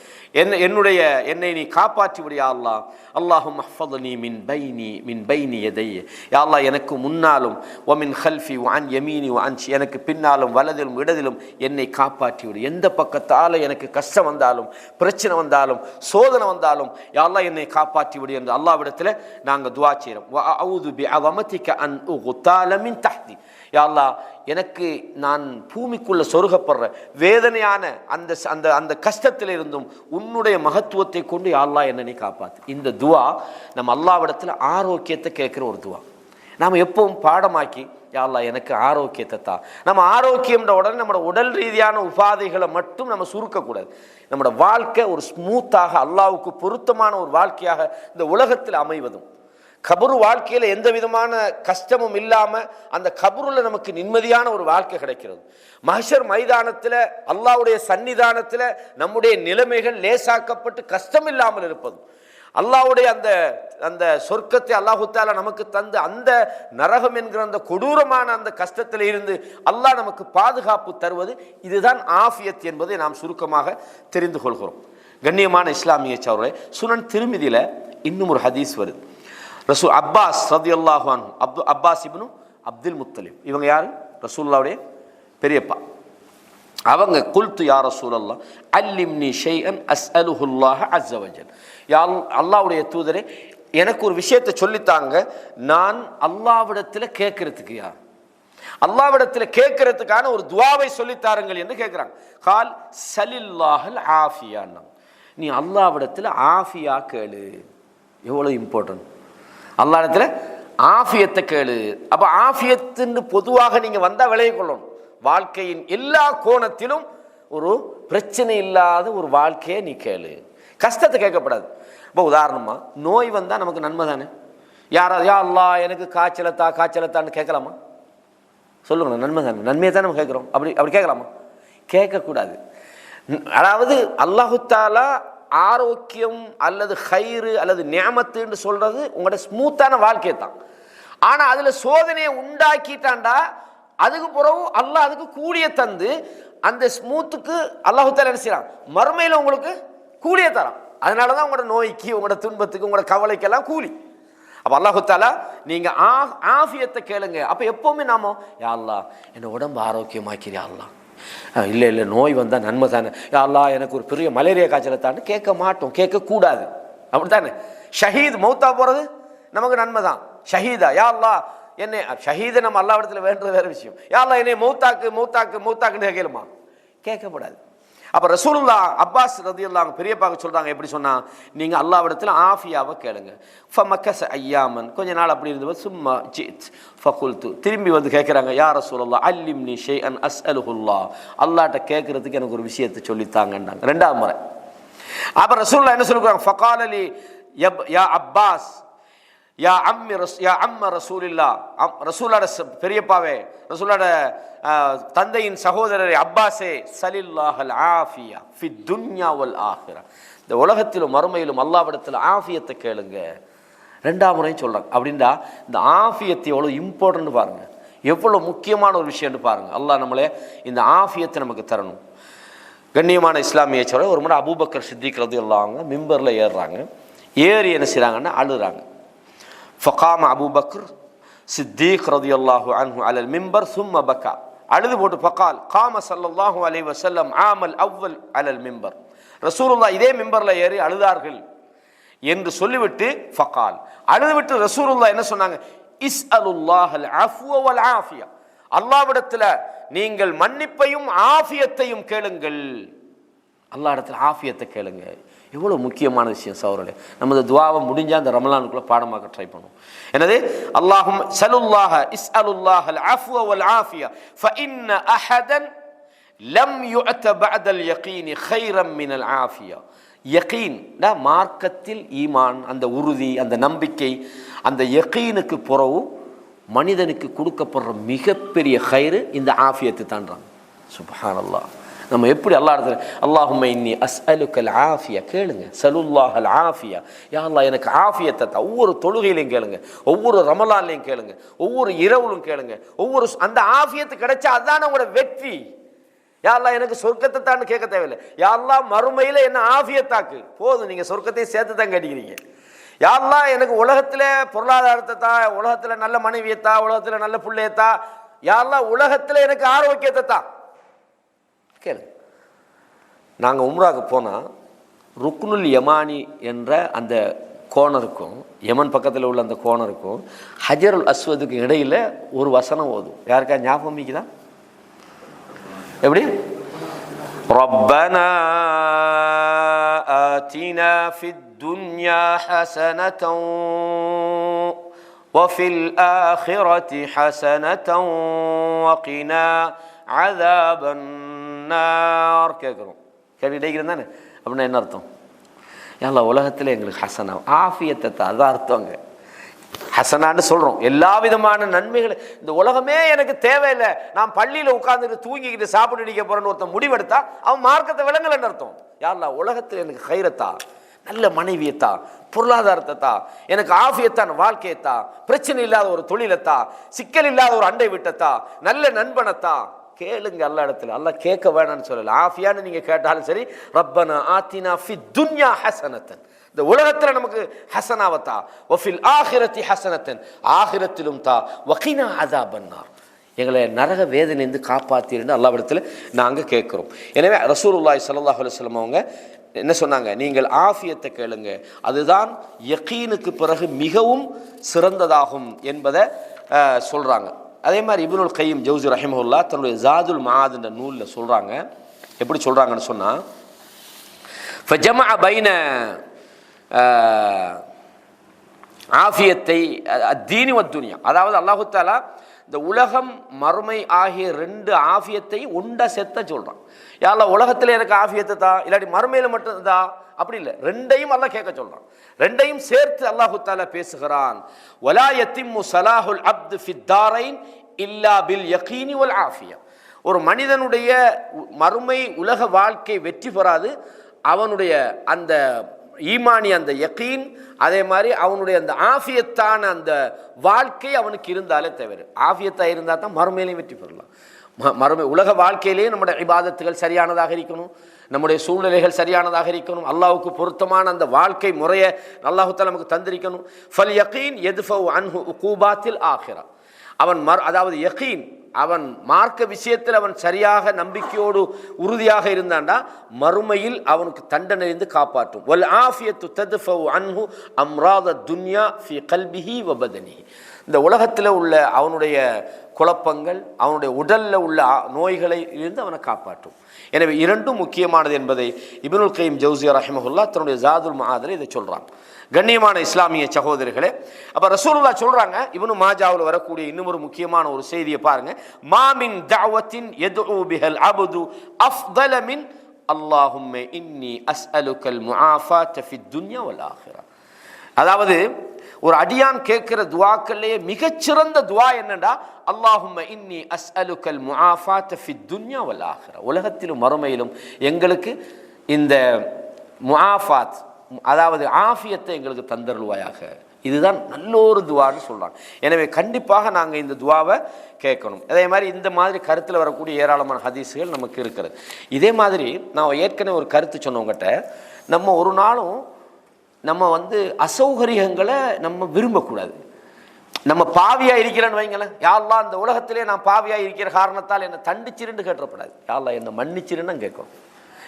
என்னை நீ காப்பாற்றி விடியா அல்லாஹ். அல்லாஹும் மஹ்ஃபத்னி மின் பைனி யதைய, யா அல்லாஹ் எனக்கு முன்னாலும் வ மின் கல்ஃபி வ அன் யமீனி வ அன், எனக்கு பின்னாலும் வலதிலும் இடதிலும் என்னை காப்பாற்றி விடு. எந்த பக்கத்தால் எனக்கு கஷ்டம் வந்தாலும் பிரச்சனை வந்தாலும் சோதனை வந்தாலும் யா அல்லாஹ் என்னை காப்பாற்றி விடு என்று அல்லாஹ்விடத்தில் நாங்கள் துஆ செய்கிறோம். வ அஊது பிஅஸமதிக அன் உக்தால மின் தஹ்தி, யா அல்லாஹ் எனக்கு நான் பூமிக்குள்ள சொருகப்படுற வேதனையான அந்த கஷ்டத்தில் இருந்தும் உன்னுடைய மகத்துவத்தை கொண்டு யா அல்லாஹ் என்னை காப்பாத்து. இந்த துவா நம்ம அல்லாஹ்விடத்தில் ஆரோக்கியத்தை கேட்குற ஒரு துவா. நாம் எப்பவும் பாடமாக்கி யா அல்லாஹ் எனக்கு ஆரோக்கியத்தை தா. நம்ம ஆரோக்கியம்ன்ற உடனே நம்மளோட உடல் ரீதியான உபாதைகளை மட்டும் நம்ம சுருக்கக்கூடாது. நம்மளோட வாழ்க்கை ஒரு ஸ்மூத்தாக அல்லாஹ்வுக்கு பொருத்தமான ஒரு வாழ்க்கையாக இந்த உலகத்தில் அமைவதும், கபரு வாழ்க்கையில் எந்த விதமான கஷ்டமும் இல்லாமல் அந்த கபருல நமக்கு நிம்மதியான ஒரு வாழ்க்கை கிடைக்கிறது. மஹ்ஷர் மைதானத்தில் அல்லாஹ்வுடைய சன்னிதானத்தில் நம்முடைய நிலைமைகள் லேசாக்கப்பட்டு கஷ்டம் இல்லாமல் இருப்பது, அல்லாஹ்வுடைய அந்த அந்த சொர்க்கத்தை அல்லாஹு தஆலா நமக்கு தந்து அந்த நரகம் என்கிற அந்த கொடூரமான அந்த கஷ்டத்தில் இருந்து அல்லாஹ் நமக்கு பாதுகாப்பு தருவது, இதுதான் ஆஃபியத் என்பதை நாம் சுருக்கமாக தெரிந்து கொள்கிறோம். கண்ணியமான இஸ்லாமிய சகோதரர்களே, சுனன் திர்மிதியில இன்னும் ஒரு ஹதீஸ் வருது. ரசூல் அப்பாஸ் ரலியல்லாஹு அன்ஹு, அப்பாஸ் இப்னு அப்துல் முத்தலிப், இவங்க யாரு? ரசூலுல்லாஹ்வுடைய பெரியப்பா. அவங்க குல்து யா ரசூலல்லாஹ் அல்லிம்னி ஷைஅன் அஸ்அலுஹுல்லாஹ அஸ்ஸ வஜல், யா அல்லாஹ்வுடைய தூதரே எனக்கு ஒரு விஷயத்தை சொல்லித்தாங்க, நான் அல்லாஹ்விடத்தில் கேட்கறதுக்கு, அல்லாஹ்விடத்தில் கேட்கறதுக்கான ஒரு துஆவை சொல்லித்தாருங்கள் என்று கேட்குறாங்க. கால் சலில்லாஹல் ஆஃபியான்னா, நீ அல்லாஹ்விடத்தில் ஆஃபியா கேளு. எவ்வளோ இம்பார்ட்டன்ட், அல்லாஹ்விடத்தில் ஆஃபியத்தை கேளு. அப்போ ஆஃபியத்துன்னு பொதுவாக நீங்கள் வந்தால் விளைய கொள்ளணும். வாழ்க்கையின் எல்லா கோணத்திலும் ஒரு பிரச்சனை இல்லாத ஒரு வாழ்க்கையை நீ கேளு, கஷ்டத்தை கேட்கப்படாது. இப்போ உதாரணமாக நோய் வந்தால் நமக்கு நன்மை தானே. யாராவது யா அல்லாஹ் எனக்கு காய்ச்சலத்தான்னு கேட்கலாமா? சொல்லுங்க, நன்மை தானே, நன்மையை தான் நம்ம கேட்குறோம். அப்படி கேட்கலாமா? கேட்கக்கூடாது. அதாவது அல்லாஹு தஆலா ஆரோக்கியம் அல்லது ஹைரு அல்லது நியாமத்துன்னு சொல்றது உங்களோட ஸ்மூத்தான வாழ்க்கையை தான். ஆனால் அதில் சோதனையை உண்டாக்கிட்டாண்டா அதுக்கு பிறகு அல்லாஹ் அதுக்கு கூலியை தந்து அந்த ஸ்மூத்துக்கு அல்லாஹு தஆலா என்ன செய்யறான், மறுமையில் உங்களுக்கு கூலியை தரான். அதனால தான் உங்களோட நோய்க்கு, உங்களோட துன்பத்துக்கு, உங்களோட கவலைக்கெல்லாம் கூலி. அப்போ அல்லாஹு தஆலா நீங்கள் ஆஃபியத்தை கேளுங்க. அப்போ எப்போவுமே நாம யா அல்லாஹ் என்னை உடம்பு ஆரோக்கியமாக்கிறியா அல்லாஹ், இல்லை நோய் வந்தால் நன்மை தானே, யா அல்லாஹ் எனக்கு ஒரு பெரிய மலேரியா காய்ச்சலை தான்னு கேட்க மாட்டோம், கேட்கக்கூடாது. அப்படி தானே. ஷஹீத் மௌத்தா போகிறது நமக்கு நன்மை தான். ஷஹீதா யா அல்லாஹ் என்னை, ஷஹீதை நம்ம அல்லாஹ்விடத்தில் வேண்டது வேறு விஷயம். யா அல்லாஹ் என்னை மௌத்தாக்குன்னு கேட்கலுமா? கேட்கக்கூடாது. அப்போ ரசூலுல்லாஹ் அப்பாஸ் ரலியல்லாஹு அன்ஹு பெரியப்பாக சொல்கிறாங்க, எப்படி சொன்னால், நீங்கள் அல்லாஹ்விடத்தில் ஆஃபியாவை கேளுங்க. ஃபமக்கஸ ஐயாமன், கொஞ்ச நாள் அப்படி இருந்தவர், சும்மா ஜித் ஃபகுல்து, திரும்பி வந்து கேட்குறாங்க, யா ரசூலல்லாஹ் அல்லிம்னி ஷைஅன் அஸ்அலுஹுல்லாஹ், அல்லாஹ்ட்ட கேட்குறதுக்கு எனக்கு ஒரு விஷயத்தை சொல்லித்தாங்கன்றாங்க. ரெண்டாவது முறை. அப்போ ரசூலுல்லாஹ் என்ன சொல்லுறாங்க, ஃபகாலலி யா அப்பாஸ் யா அம்ம ரசூலில்லா, ரசூலோட பெரியப்பாவே, ரசூலோட தந்தையின் சகோதரரே அப்பாஸே, சலில்லாஹல் ஆஃபியா ஃபி துன்யா வல் ஆஹிரா, இந்த உலகத்திலும் மறுமையிலும் அல்லாஹ்விடத்தில் ஆஃபியத்தை கேளுங்க. ரெண்டாம் முறையும் சொல்கிறாங்க. அப்படின்னா இந்த ஆஃபியத்தை எவ்வளோ இம்பார்ட்டன்ட் பாருங்கள், எவ்வளோ முக்கியமான ஒரு விஷயம்னு பாருங்கள். அல்லாஹ் நம்மளே இந்த ஆஃபியத்தை நமக்கு தரணும். கண்ணியமான இஸ்லாமிய சொல்ல, ஒரு முறை அபூபக்கர் சித்திக் ரலியல்லாஹு அன்ஹு மிம்பரில் ஏறுறாங்க. ஏறி என்ன செய்கிறாங்கன்னா அழுறாங்க. ஃபகாம அபூபக்கர் சித்திக் ரலியல்லாஹு அன்ஹு அலல் மிம்பர் சும்ம பக்கா, அழுது போட்டு ஃபகால் காம ஸல்லல்லாஹு அலைஹி வஸல்லம் ஆமல் அவ்வல் அலல் மிம்பர், ரசூலுல்லாஹ் இதே மிம்பரில் ஏறி அழுதார்கள் என்று சொல்லிவிட்டு ஃபகால், அழுதுவிட்டு ரசூலுல்லாஹ் என்ன சொன்னாங்க, இஸ்அலுல்லாஹல் அஃப்வ வல் ஆஃபியா, அல்லாஹ்விடத்தில் நீங்கள் மன்னிப்பையும் ஆஃபியத்தையும் கேளுங்கள். அல்லாஹ்விடத்தில் ஆஃபியத்தை கேளுங்க. எவ்வளோ முக்கியமான விஷயம் சகோதரர்களே. நம்ம இந்த துஆவை முடிஞ்சால் அந்த ரமலானுக்குள்ளே பாடமாக்க ட்ரை பண்ணுவோம். என்னது, அல்லாஹும் சலுல்லாஹ இஸ்அலுல்லாஹல் அஃப்வ வல் ஆஃபியா ஃபஇன்ன அஹதன் லம் யுஅத பஅதல் யகீனி கைரம் மினல் ஆஃபியா. யகீன் மார்க்கத்தில் ஈமான், அந்த உறுதி, அந்த நம்பிக்கை, அந்த யகீனுக்கு பிறகு மனிதனுக்கு கொடுக்கப்படுற மிகப்பெரிய ஹைரு இந்த ஆஃபியத்தை தான்றாங்க. சுப்ஹானல்லாஹ். நம்ம எப்படி அல்லாஹ் இடத்துல அல்லாஹும்ம இன்னி அஸ்அலுக்கல் ஆஃபியா கேளுங்க, சலுல்லாஹல் ஆஃபியா, யா அல்லாஹ் எனக்கு ஆஃபியத்தை தா. ஒவ்வொரு தொழுகையிலையும் கேளுங்க, ஒவ்வொரு ரமலான்லையும் கேளுங்க, ஒவ்வொரு இரவுலும் கேளுங்க. ஒவ்வொரு அந்த ஆஃபியத்து கிடைச்சா அதுதான் உங்களோட வெற்றி. யா அல்லாஹ் எனக்கு சொர்க்கத்தை தான்னு கேட்க தேவையில்லை. யா அல்லாஹ் மறுமையில் என்ன ஆஃபியத்தாக்கு போதும், நீங்கள் சொர்க்கத்தையும் சேர்த்து தான் கேட்டுக்கிறீங்க. யா அல்லாஹ் எனக்கு உலகத்தில் பொருளாதாரத்தை தா, உலகத்தில் நல்ல மனைவியத்தா, உலகத்தில் நல்ல பிள்ளையத்தா, யா அல்லாஹ் உலகத்தில் எனக்கு ஆரோக்கியத்தை தா கேளு. நாங்கள் உம்ராவுக்கு போனால் ருக்னுல் யமானி என்ற அந்த கோணருக்கும், யமன் பக்கத்தில் உள்ள அந்த கோணருக்கும் ஹஜருல் அஸ்வதுக்கு இடையில் ஒரு வசனம் ஓதும். யாருக்கா ஞாபகம் மிக்குதா? எப்படி? ரப்பனா ஆத்தினா ஃபித் துன்யா ஹஸனதன் وفي الآخرة حسنة وقنا عذاب النار கேட்குறோம். கேள்வி இடைக்கிறேன் தானே. அப்படின்னா என்ன அர்த்தம்? எல்லா உலகத்தில் எங்களுக்கு ஹசனா ஆஃபியத்தை தான், அதான் அர்த்தங்க. ஹசனான்னு சொல்கிறோம் எல்லா விதமான நன்மைகள். இந்த உலகமே எனக்கு தேவையில்லை, நான் பள்ளியில் உட்காந்துட்டு தூங்கிக்கிட்டு சாப்பிட்டு அடிக்க போகிறேன்னு ஒருத்தன் முடிவெடுத்தா அவன் மார்க்கத்தை விளங்கலைன்னு அர்த்தம். யாருலா உலகத்தில் எனக்கு ஹைரத்தா, நல்ல மனைவியத்தா, பொருளாதாரத்தைத்தா, எனக்கு ஆஃபியத்தான வாழ்க்கையத்தா, பிரச்சனை இல்லாத ஒரு தொழிலத்தா, சிக்கல் இல்லாத ஒரு அண்டை விட்டத்தா, நல்ல நண்பனத்தா கேளுங்க. அல்லா இடத்துல அல்லாஹ் கேட்க வேணான்னு சொல்லல. ஆஃபியான்னு நீங்க கேட்டாலும் சரி, ரப்பனா ஆத்தினா ஃபி துன்யா ஹஸனத்தன், இந்த உலகத்தில் நமக்கு ஹசனாவத்தா, வஃபில் ஆஹிரத்தி ஹசனத்தன், ஆஹிரத்திலும் தா, வகினா அஸாபன்னார், எங்களை நரக வேதனையிலிருந்து காப்பாற்றிருந்து அல்லாஹ்விடத்தில் நாங்கள் கேட்குறோம். எனவே ரசூலுல்லாஹி ஸல்லல்லாஹு அலைஹி வஸல்லம் அவங்க என்ன சொன்னாங்க? நீங்கள் ஆஃபியத்தை கேளுங்க, அதுதான் யகீனுக்கு பிறகு மிகவும் சிறந்ததாகும் என்பதை சொல்கிறாங்க. அதே மாதிரி இப்னுல் கையிம் ஜௌஸி ரஹிமஹுல்லாஹ் தன்னுடைய ஜாதுல் மஆத் என்ற நூலில் சொல்கிறாங்க. எப்படி சொல்கிறாங்கன்னு சொன்னால், ஃபஜமஅ பைன ஆஃபியத்தை அத்தீனி வத்துனியா, அதாவது அல்லாஹு தஆலா இந்த உலகம் மறுமை ஆகிய ரெண்டு ஆஃபியத்தை உண்டா செத்த சொல்கிறான். யாரெல்லாம் உலகத்தில் எனக்கு ஆஃபியத்தை தான், இல்லாட்டி மறுமையில் மட்டும் தான், அப்படி இல்லை, ரெண்டையும் அல்லாஹ் கேட்க சொல்கிறான். ரெண்டையும் சேர்த்து அல்லாஹு தஆலா பேசுகிறான். வலா யத்திம்மு ஸலாஹுல் அப்து ஃபித் தாரைன் இல்லா பில் யகீனி வல் ஆஃபியா, ஒரு மனிதனுடைய மறுமை உலக வாழ்க்கை வெற்றி பெறாது அவனுடைய அந்த ஈமானி, அந்த யகீன், அதே மாதிரி அவனுடைய அந்த ஆஃபியத்தான அந்த வாழ்க்கை அவனுக்கு இருந்தாலே தவிர, ஆஃபியத்தாக இருந்தால் தான் மறுமையிலையும் வெற்றி பெறலாம். மறுமை உலக வாழ்க்கையிலேயே நம்முடைய இபாதத்துகள் சரியானதாக இருக்கணும், நம்முடைய சூழ்நிலைகள் சரியானதாக இருக்கணும், அல்லாஹ்வுக்கு பொருத்தமான அந்த வாழ்க்கை முறையை அல்லாஹ் தஆலா நமக்கு தந்திருக்கணும். ஃபல் யகீன் யத்ஃபஉ அன்ஹு உகூபாத்தில் ஆகிரா, அவன் அதாவது யகீன், அவன் மார்க்க விஷயத்தில் அவன் சரியாக நம்பிக்கையோடு உறுதியாக இருந்தான்டா மறுமையில் அவனுக்கு தண்டனையிலிருந்து காப்பாற்றும். வல் ஆஃபியத்து தத்ஃபஉ அன்ஹு அம்ராத துன்யா ஃபீ கல்பிஹி வ பதனிஹி, இந்த உலகத்தில் உள்ள அவனுடைய குழப்பங்கள், அவனுடைய உடலில் உள்ள நோய்களை இருந்து அவனை காப்பாற்றும். எனவே இரண்டும் முக்கியமானது என்பதை இப்னுல் கையிம் ஜௌஸி ரஹிமஹுல்லாஹ் தன்னுடைய ஜாதுல் மஆதில் இதை சொல்கிறான். கண்ணியமான இஸ்லாமிய சகோதரர்களே, அப்போ ரசூலுல்லாஹ் சொல்கிறாங்க, இப்னு மாஜாவில் வரக்கூடிய இன்னும் ஒரு முக்கியமான ஒரு செய்தியை பாருங்க. மாமின் தஅவத்தின் யதுஉ பிஹல் அப்து அஃதல மின் அல்லாஹும்ம இன்னி அஸ்அலுக்கல் முஆஃபாத ஃபித் துன்யா வல் ஆகிரா, அதாவது ஒரு அடியான் கேட்கிற துவாக்கள்லேயே மிகச்சிறந்த துவா என்னண்டா, அல்லாஹும்ம இன்னி அஸ்அலுக்கல் முஆஃபாத ஃபித் துன்யா வல் ஆகிரா, உலகத்திலும் மறுமையிலும் எங்களுக்கு இந்த முஆஃபாத், அதாவது ஆஃபியத்தை எங்களுக்கு தந்தருள்வாயாக, இதுதான் நல்ல ஒரு துவான்னு சொல்கிறாங்க. எனவே கண்டிப்பாக நாங்கள் இந்த துவாவை கேட்கணும். அதே மாதிரி இந்த மாதிரி கருத்தில் வரக்கூடிய ஏராளமான ஹதீஸுகள் நமக்கு இருக்கிறது. இதே மாதிரி நான் ஏற்கனவே ஒரு கருத்து சொன்னவங்ககிட்ட, நம்ம ஒரு நாளும் நம்ம அசௌகரியங்களை நம்ம விரும்பக்கூடாது. நம்ம பாவியாக இருக்கிறேன்னு வைங்களேன், யா அல்லாஹ் இந்த உலகத்திலே நான் பாவியாக இருக்கிற காரணத்தால் என்னை தண்டிச்சிருன்னு கேட்டப்படாது, யா அல்லாஹ் என்னை மன்னிச்சிருன்னு கேட்கணும்.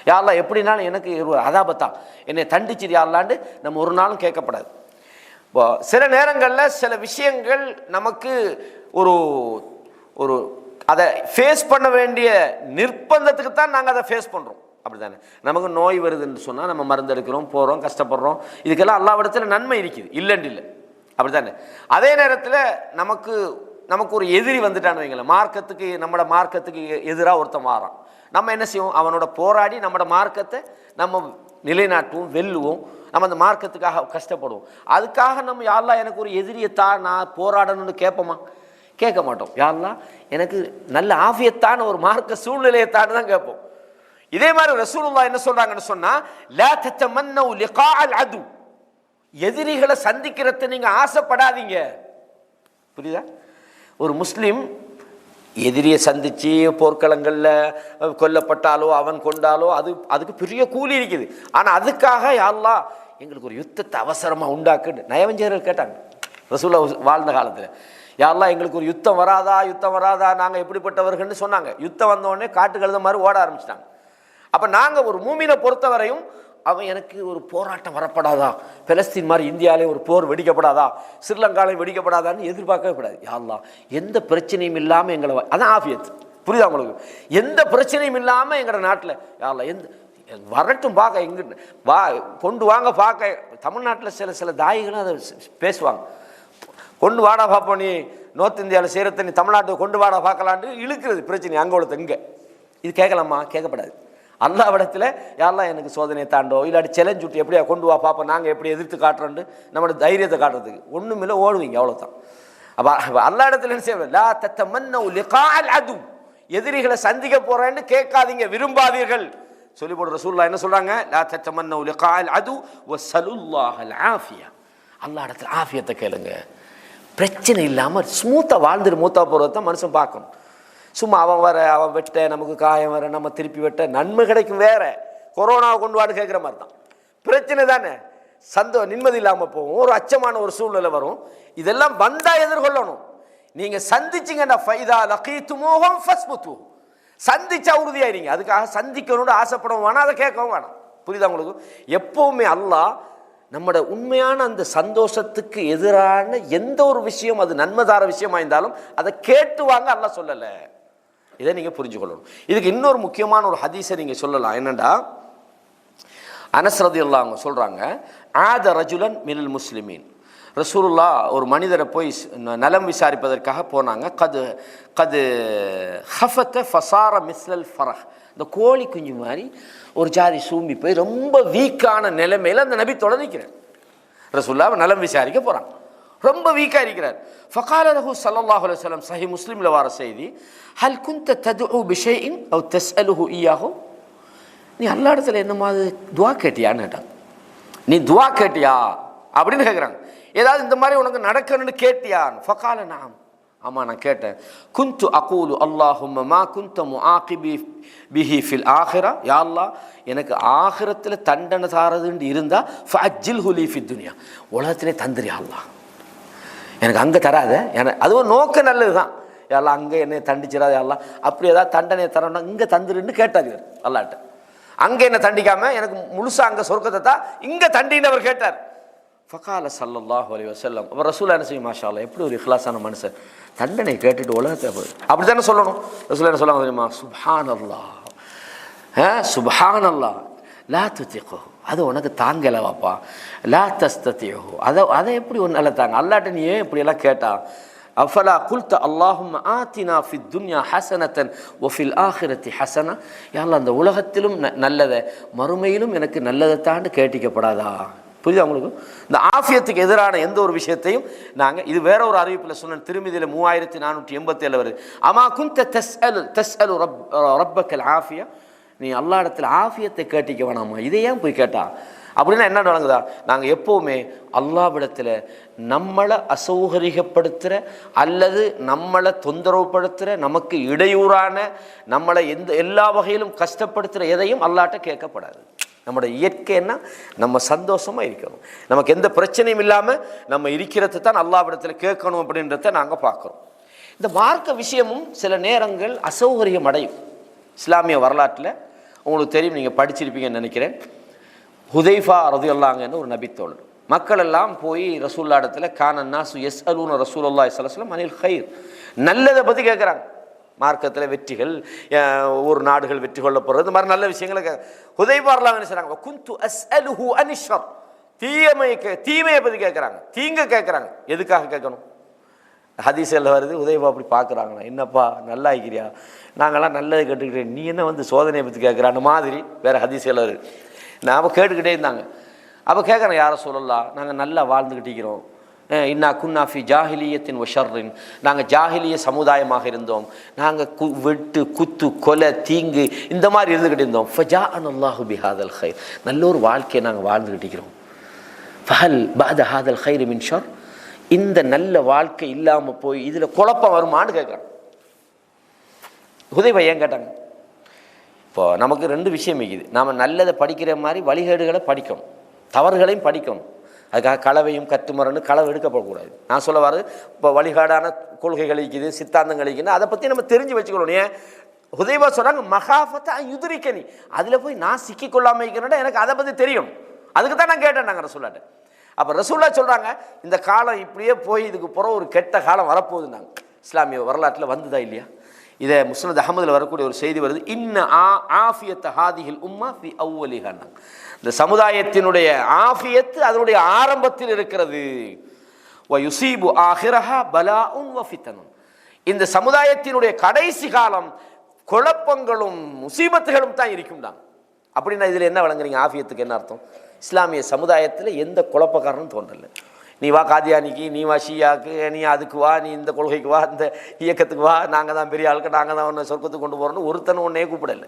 யா அல்லாஹ் எப்படினாலும் எனக்கு அதாபத்தா என்னை தண்டிச்சிரு யா அல்லாஹ்ன்னு நம்ம ஒரு நாளும் கேட்கப்படாது. இப்போ சில நேரங்களில் சில விஷயங்கள் நமக்கு ஒரு ஒரு அதை ஃபேஸ் பண்ண வேண்டிய நிர்பந்தத்துக்கு தான் நாங்கள் அதை ஃபேஸ் பண்ணுறோம், அப்படி தானே? நமக்கு நோய் வருதுன்னு சொன்னால் நம்ம மருந்து எடுக்கிறோம், போகிறோம், கஷ்டப்படுறோம், இதுக்கெல்லாம் அல்லாஹ்விடத்தில் நன்மை இருக்குது, இல்லைன்னு இல்லை, அப்படி தானே? அதே நேரத்தில் நமக்கு ஒரு எதிரி வந்துட்டான்னு வைங்களேன், மார்க்கத்துக்கு, நம்மளோட மார்க்கத்துக்கு எதிராக ஒருத்தன் மாறான், நம்ம என்ன செய்வோம்? அவனோட போராடி நம்மளோட மார்க்கத்தை நம்ம நிலைநாட்டுவோம், வெல்லுவோம், நம்ம அந்த மார்க்கத்துக்காக கஷ்டப்படுவோம். அதுக்காக நம்ம யா அல்லாஹ் எனக்கு ஒரு எதிரியத்தான் நான் போராடணும்னு கேட்போமா? கேட்க மாட்டோம். யா அல்லாஹ் எனக்கு நல்ல ஆஃபியத்தான ஒரு மார்க்க சூழ்நிலையத்தான் தான் கேட்போம். இதே மாதிரி ரசூலுல்லாஹ் என்ன சொல்றாங்கன்னு சொன்னா, லா தத்தமன்னு லிகாஅல் அது, எதிரிகளை சந்திக்கிறத நீங்க ஆசைப்படாதீங்க. புரியுதா? ஒரு முஸ்லீம் எதிரியை சந்திச்சு போர்க்களங்களில் கொல்லப்பட்டாலோ அவன் கொண்டாலோ அதுக்கு பெரிய கூலி இருக்குது. ஆனால் அதுக்காக யா அல்லாஹ் எங்களுக்கு ஒரு யுத்தத்தை அவசரமாக உண்டாக்குன்னு நயவஞ்சகர்கள் கேட்டாங்க ரசூலுல்லாஹ் வாழ்ந்த காலத்தில். யா அல்லாஹ் எங்களுக்கு ஒரு யுத்தம் வராதா, நாங்கள் எப்படிப்பட்டவர்கள்னு சொன்னாங்க. யுத்தம் வந்தோடனே காட்டு கழுத மாதிரி ஓட ஆரம்பிச்சிட்டாங்க. அப்போ நாங்கள் ஒரு மூமினை பொறுத்தவரையும் அவன் எனக்கு ஒரு போராட்டம் வரப்படாதா, பெலஸ்தீன் மாதிரி இந்தியாவிலே ஒரு போர் வெடிக்கப்படாதா, ஸ்ரீலங்காலையும் வெடிக்கப்படாதான்னு எதிர்பார்க்கவே கூடாது. யா அல்லாஹ் எந்த பிரச்சனையும் இல்லாமல் எங்களை, அதான் ஆஃபியத். புரியுதா உங்களுக்கு? எந்த பிரச்சனையும் இல்லாமல் எங்களோட நாட்டில் யா அல்லாஹ் எந்த வரட்டும் பார்க்க, கொண்டு வாங்க பார்க்க. தமிழ்நாட்டில் சில தாயிகளும் அதை பேசுவாங்க, கொண்டு வாடா பார்ப்போம், நீ நார்த் இந்தியாவில் செய்கிறத நீ தமிழ்நாட்டுக்கு கொண்டு வாடா பார்க்கலான்னு இழுக்கிறது பிரச்சனை அங்கே உள்ளது இங்கே. இது கேட்கலாமா? கேட்கப்படாது. அல்லாஹ்விடத்தில் யாரெல்லாம் எனக்கு சோதனையை தாண்டோ இல்லாட்டி சேலஞ்ச் விட்டு எப்படியா கொண்டு வா பார்ப்போம், நாங்கள் எப்படி எதிர்த்து காட்டுறோன்னு நம்மளோட தைரியத்தை காட்டுறதுக்கு ஒன்றுமில்லை, ஓடுவீங்க, அவ்வளோதான். அப்போ அல்லா இடத்துல என்ன செய்ய, லா தத்தமன்னவு லிகாஅல் அது, எதிரிகளை சந்திக்க போறேன்னு கேட்காதீங்க, விரும்பாதீர்கள் சொல்லி போடுற ரசூலுல்லாஹ் என்ன சொல்றாங்க, லா தத்தமன்னவு லிகாஅல் அது வஸலுல்லாஹல் ஆஃபியா, அல்லாஹ் இடத்துல ஆஃபியத்தை கேளுங்க. பிரச்சனை இல்லாமல் ஸ்மூத்தாக வாழ்ந்துட்டு மூத்தா போகிறத மனுஷன் பார்க்கணும். சும்மா அவன் வர அவன் வெட்ட நமக்கு காயம் வர நம்ம திருப்பி வெட்ட நன்மை கிடைக்கும் வேற, கொரோனாவை கொண்டு வாடு கேட்குற மாதிரி தான். பிரச்சனை தானே, நிம்மதி இல்லாமல் போகும், ஒரு அச்சமான ஒரு சூழ்நிலை வரும். இதெல்லாம் வந்தால் எதிர்கொள்ளணும். நீங்கள் சந்திச்சிங்கன்னா ஃபைதா லகீதுமூஹும் ஃபஸ்புத்து, சந்திச்சா உறுதியாயிருங்க. அதுக்காக சந்திக்கணும்னு ஆசைப்படவும் வேணாம், அதை கேட்கவும் வேணாம். புரியுதா உங்களுக்கு? எப்போவுமே அல்லாஹ் நம்மளோட உண்மையான அந்த சந்தோஷத்துக்கு எதிரான எந்த ஒரு விஷயம், அது நன்மைதார விஷயமா இருந்தாலும் அதை கேட்டு வாங்க, அல்லாஹ் சொல்லலை. இதை நீங்கள் புரிஞ்சுக்கொள்ளணும். இதுக்கு இன்னொரு முக்கியமான ஒரு ஹதீஸை நீங்கள் சொல்லலாம். என்னண்டா, அனஸ் ரலியல்லாஹு அன்ஹு சொல்கிறாங்க, ஆத ரஜுலன் மினல் முஸ்லிமீன், ரசூலுல்லாஹ் ஒரு மனிதரை போய் நலம் விசாரிப்பதற்காக போனாங்க. கது ஹஃபத ஃபசார மிஸ்லல் ஃபரஹ், இந்த கோழி குஞ்சு மாதிரி ஒரு ஜாதி சூம்பி போய் ரொம்ப வீக்கான நிலைமையில் அந்த நபி தொடர்கிறார். ரசூலுல்லாஹ் நலம் விசாரிக்க போகிறாங்க, ரொம்ப வீக்காக இருக்கிறார். ஃபகால லஹு ஸல்லல்லாஹு அலைஹி வஸல்லம், சஹீஹ் முஸ்லிமில் வர செய்தி, ஹல் குன்த ததுஉ பிஷைஇன் அவ் தஸ்அலுஹு இய்யாஹு, நீ அல்லாஹ் இடத்துல என்ன மாதிரி துவா கேட்டியான்னு கேட்டாங்க. நீ துவா கேட்டியா அப்படின்னு கேட்குறாங்க. ஏதாவது இந்த மாதிரி உனக்கு நடக்கணும்னு கேட்டியான்? ஃபகால நஅம், ஆமாம் நான் கேட்டேன். குந்து அகூலு அல்லாஹும்ம மா குந்த முஆகிபி பிஹி ஃபில் ஆஹிரா, யா அல்லாஹ் எனக்கு ஆஹிரத்தில் தண்டனை தாரதுன்னு இருந்தால் ஃபஅஜ்ஜில்ஹு லீ ஃபித் துன்யா, உலகத்திலே தந்துரியா அல்லாஹ், எனக்கு அங்கே தராத, எனக்கு அதுவும் நோக்க நல்லது தான், யாரெல்லாம் அங்கே என்னை தண்டிச்சிடாத யாரெல்லாம், அப்படி ஏதாவது தண்டனை தரணும்னா இங்கே தந்துருன்னு கேட்டார் இவர் அல்லாட்ட. அங்கே என்ன தண்டிக்காம எனக்கு முழுசாக அங்கே சொர்க்கத்தை தான் இங்கே தண்டின்னு அவர் கேட்டார். ஃபகால ஸல்லல்லாஹு அலைஹி வஸல்லம், அவர் ரசூல் என்ன செய்யும், மாஷா அல்லாஹ் எப்படி ஒரு இஹ்லாஸான மனுஷன், தண்டனை கேட்டுட்டு உலகத்தை அப்படி தானே சொல்லணும். ரசூல் என்ன சொல்லுவாங்க தெரியுமா, சுப்ஹானல்லாஹ், சுப்ஹானல்லாஹ் லா துதிகு, அது உனக்கு தாங்கலவாப்பா, லா தஸ்ததிஹு, அதை எப்படி ஒன்னால தாங்க, அல்லாட்ட நீ ஏன் இப்படியெல்லாம் கேட்டா, அஃபலா குல்த அல்லாஹும்ம ஆத்தினா ஃபித் துன்யா ஹஸனத்தன் வ ஃபில் ஆஹிரத்தி ஹஸனா, யா அல்லாஹ் அந்த உலகத்திலும் நல்லதை மறுமையிலும் எனக்கு நல்லதை தாண்டு கேட்டிக்கப்படாதா? புரியுதா உங்களுக்கு? இந்த ஆஃபியத்துக்கு எதிரான எந்த ஒரு விஷயத்தையும் நாங்கள், இது வேற ஒரு அறிவிப்பில் சொன்ன, திருமதியில் 3487 வருது, அமா குந்த தஸ்அலு ரப்பக்கல் ஆஃபியா, நீ அல்லா இடத்துல ஆஃபியத்தை கேட்டிக்க வேணாமா, இதை ஏன் போய் கேட்டா அப்படின்னா என்ன நடக்குதா? நாங்கள் எப்போவுமே அல்லாஹ்விடத்தில் நம்மளை அசௌகரியப்படுத்துகிற அல்லது நம்மளை தொந்தரவுப்படுத்துகிற, நமக்கு இடையூறான, நம்மளை எல்லா வகையிலும் கஷ்டப்படுத்துகிற எதையும் அல்லாட்ட கேட்கப்படாது. நம்மளோட இயற்கை என்ன, நம்ம சந்தோஷமாக இருக்கணும், நமக்கு எந்த பிரச்சனையும் இல்லாமல் நம்ம இருக்கிறது தான் அல்லாஹ்விடத்தில் கேட்கணும் அப்படின்றத நாங்கள் பார்க்குறோம். இந்த மார்க்க விஷயமும் சில நேரங்கள் அசௌகரியம் அடையும். இஸ்லாமிய வரலாற்றில் உங்களுக்கு தெரியும், நீங்கள் படிச்சிருப்பீங்கன்னு நினைக்கிறேன். ஹுதைஃபா ரலியல்லாஹு ஒரு நபித்தோழர், மக்கள் எல்லாம் போய் ரசூலுல்லாஹ் இடத்துல கான நாசு யஸ்அலூன ரசூலுல்லாஹி ஸல்லல்லாஹு அலைஹி வஸல்லம் அனில் கைர், நல்லதை பற்றி கேட்குறாங்க. மார்க்கத்தில் வெற்றிகள், ஒரு நாடுகள் வெற்றி கொள்ள போகிறது, இந்த மாதிரி நல்ல விஷயங்களை ஹுதைஃபா ரலியல்லாஹு என்ன செய்றாங்க, குந்து அஸ்அலுஹு அனிஷர், தீமையை பற்றி கேட்குறாங்க, தீங்க கேட்குறாங்க. எதுக்காக கேட்கணும்? ஹதீஸில் வருது, ஹுதைஃபா அப்படி பார்க்குறாங்களா, என்னப்பா நல்லா இருக்கிறியா, நாங்கள்லாம் நல்லது கேட்டுக்கிட்டே, நீ என்ன வந்து சோதனையை பற்றி கேட்குறான்னு மாதிரி வேறு ஹதீஸில் வருது. நாம் கேட்டுக்கிட்டே இருந்தாங்க. அப்போ கேட்குறேன், யாரை சொல்லலாம், நாங்கள் நல்லா வாழ்ந்துக்கிட்டு இருக்கிறோம், இன்னா குன்னாஃபி ஜாஹிலியத்தின் ஒஷர்ரின், நாங்கள் ஜாஹிலிய சமுதாயமாக இருந்தோம், நாங்கள் வெட்டு குத்து கொலை தீங்கு இந்த மாதிரி இருந்துக்கிட்டு இருந்தோம். ஃபஜாஅன அல்லாஹு பிஹாதல் ஹைர், நல்ல ஒரு வாழ்க்கையை நாங்கள் வாழ்ந்துக்கிட்டு இருக்கிறோம். ஃபஹல் பஅத ஹாதல் ஹைர் மின் ஷர், இந்த நல்ல வாழ்க்கை இல்லாமல் போய் இதில் குழப்பம் வருமானு கேட்குறாங்க. ஹுதைஃபா ஏன் கேட்டாங்க? இப்போ நமக்கு ரெண்டு விஷயம் இருக்குது, நாம் நல்லதை படிக்கிற மாதிரி வழிகேடுகளை படிக்கணும், தவறுகளையும் படிக்கணும். அதுக்காக களவையும் கற்றுமரன்னு களவு எடுக்கப்படக்கூடாது. நான் சொல்ல வர இப்போ வழிகாடான கொள்கைகள் இருக்குது, சித்தாந்தங்கள் இருக்குது, அதை பற்றி நம்ம தெரிஞ்சு வச்சுக்கணும். ஏன் ஹுதைஃபா சொல்கிறாங்க, மகாஃபத்தா யுதுரிக்கனி, அதில் போய் நான் சிக்கிக்கொள்ளாமல் இருக்கிறேன்னா எனக்கு அதை பற்றி தெரியும், அதுக்கு தான் நான் கேட்டேன் நாங்கள் ரசூலுல்லாஹ்ட்ட. அப்போ ரசூலுல்லாஹ் சொல்கிறாங்க, இந்த காலம் இப்படியே போய் இதுக்கு பிறகு ஒரு கெட்ட காலம் வரப்போகுதுன்னாங்க. இஸ்லாமிய வரலாற்றில் வந்ததா இல்லையா? இதை முஸ்னத் அஹமதில் வரக்கூடிய ஒரு செய்தி வருது, இன்ன ஆஃபியத் ஹாதிஹில் உம்மா ஃபி அவ்வலிஹா, இந்த சமுதாயத்தினுடைய ஆஃபியத்து அதனுடைய ஆரம்பத்தில் இருக்கிறது. வயுசீபு ஆஹிரஹா பலாஉன் வஃபித்தனுன். இந்த சமுதாயத்தினுடைய கடைசி காலம் குழப்பங்களும் முசீபத்துகளும் தான் இருக்கும்டாங்க. அப்படின்னா இதில் என்ன வழங்குறீங்க? ஆஃபியத்துக்கு என்ன அர்த்தம்? இஸ்லாமிய சமுதாயத்தில் எந்த குழப்பக்காரனும் தோன்றல. நீ வா காதியானிக்கு, நீ வா ஷியாக்கு, நீ அதுக்கு வா, நீ இந்த கொள்கைக்கு வா, இந்த இயக்கத்துக்கு வா, நாங்கள் தான் பெரிய ஆளுக்கு, நாங்கள் தான் ஒன்று சொர்க்கத்துக்கு கொண்டு போகிறோன்னு ஒருத்தனும் ஒன்றே கூப்பிடலை.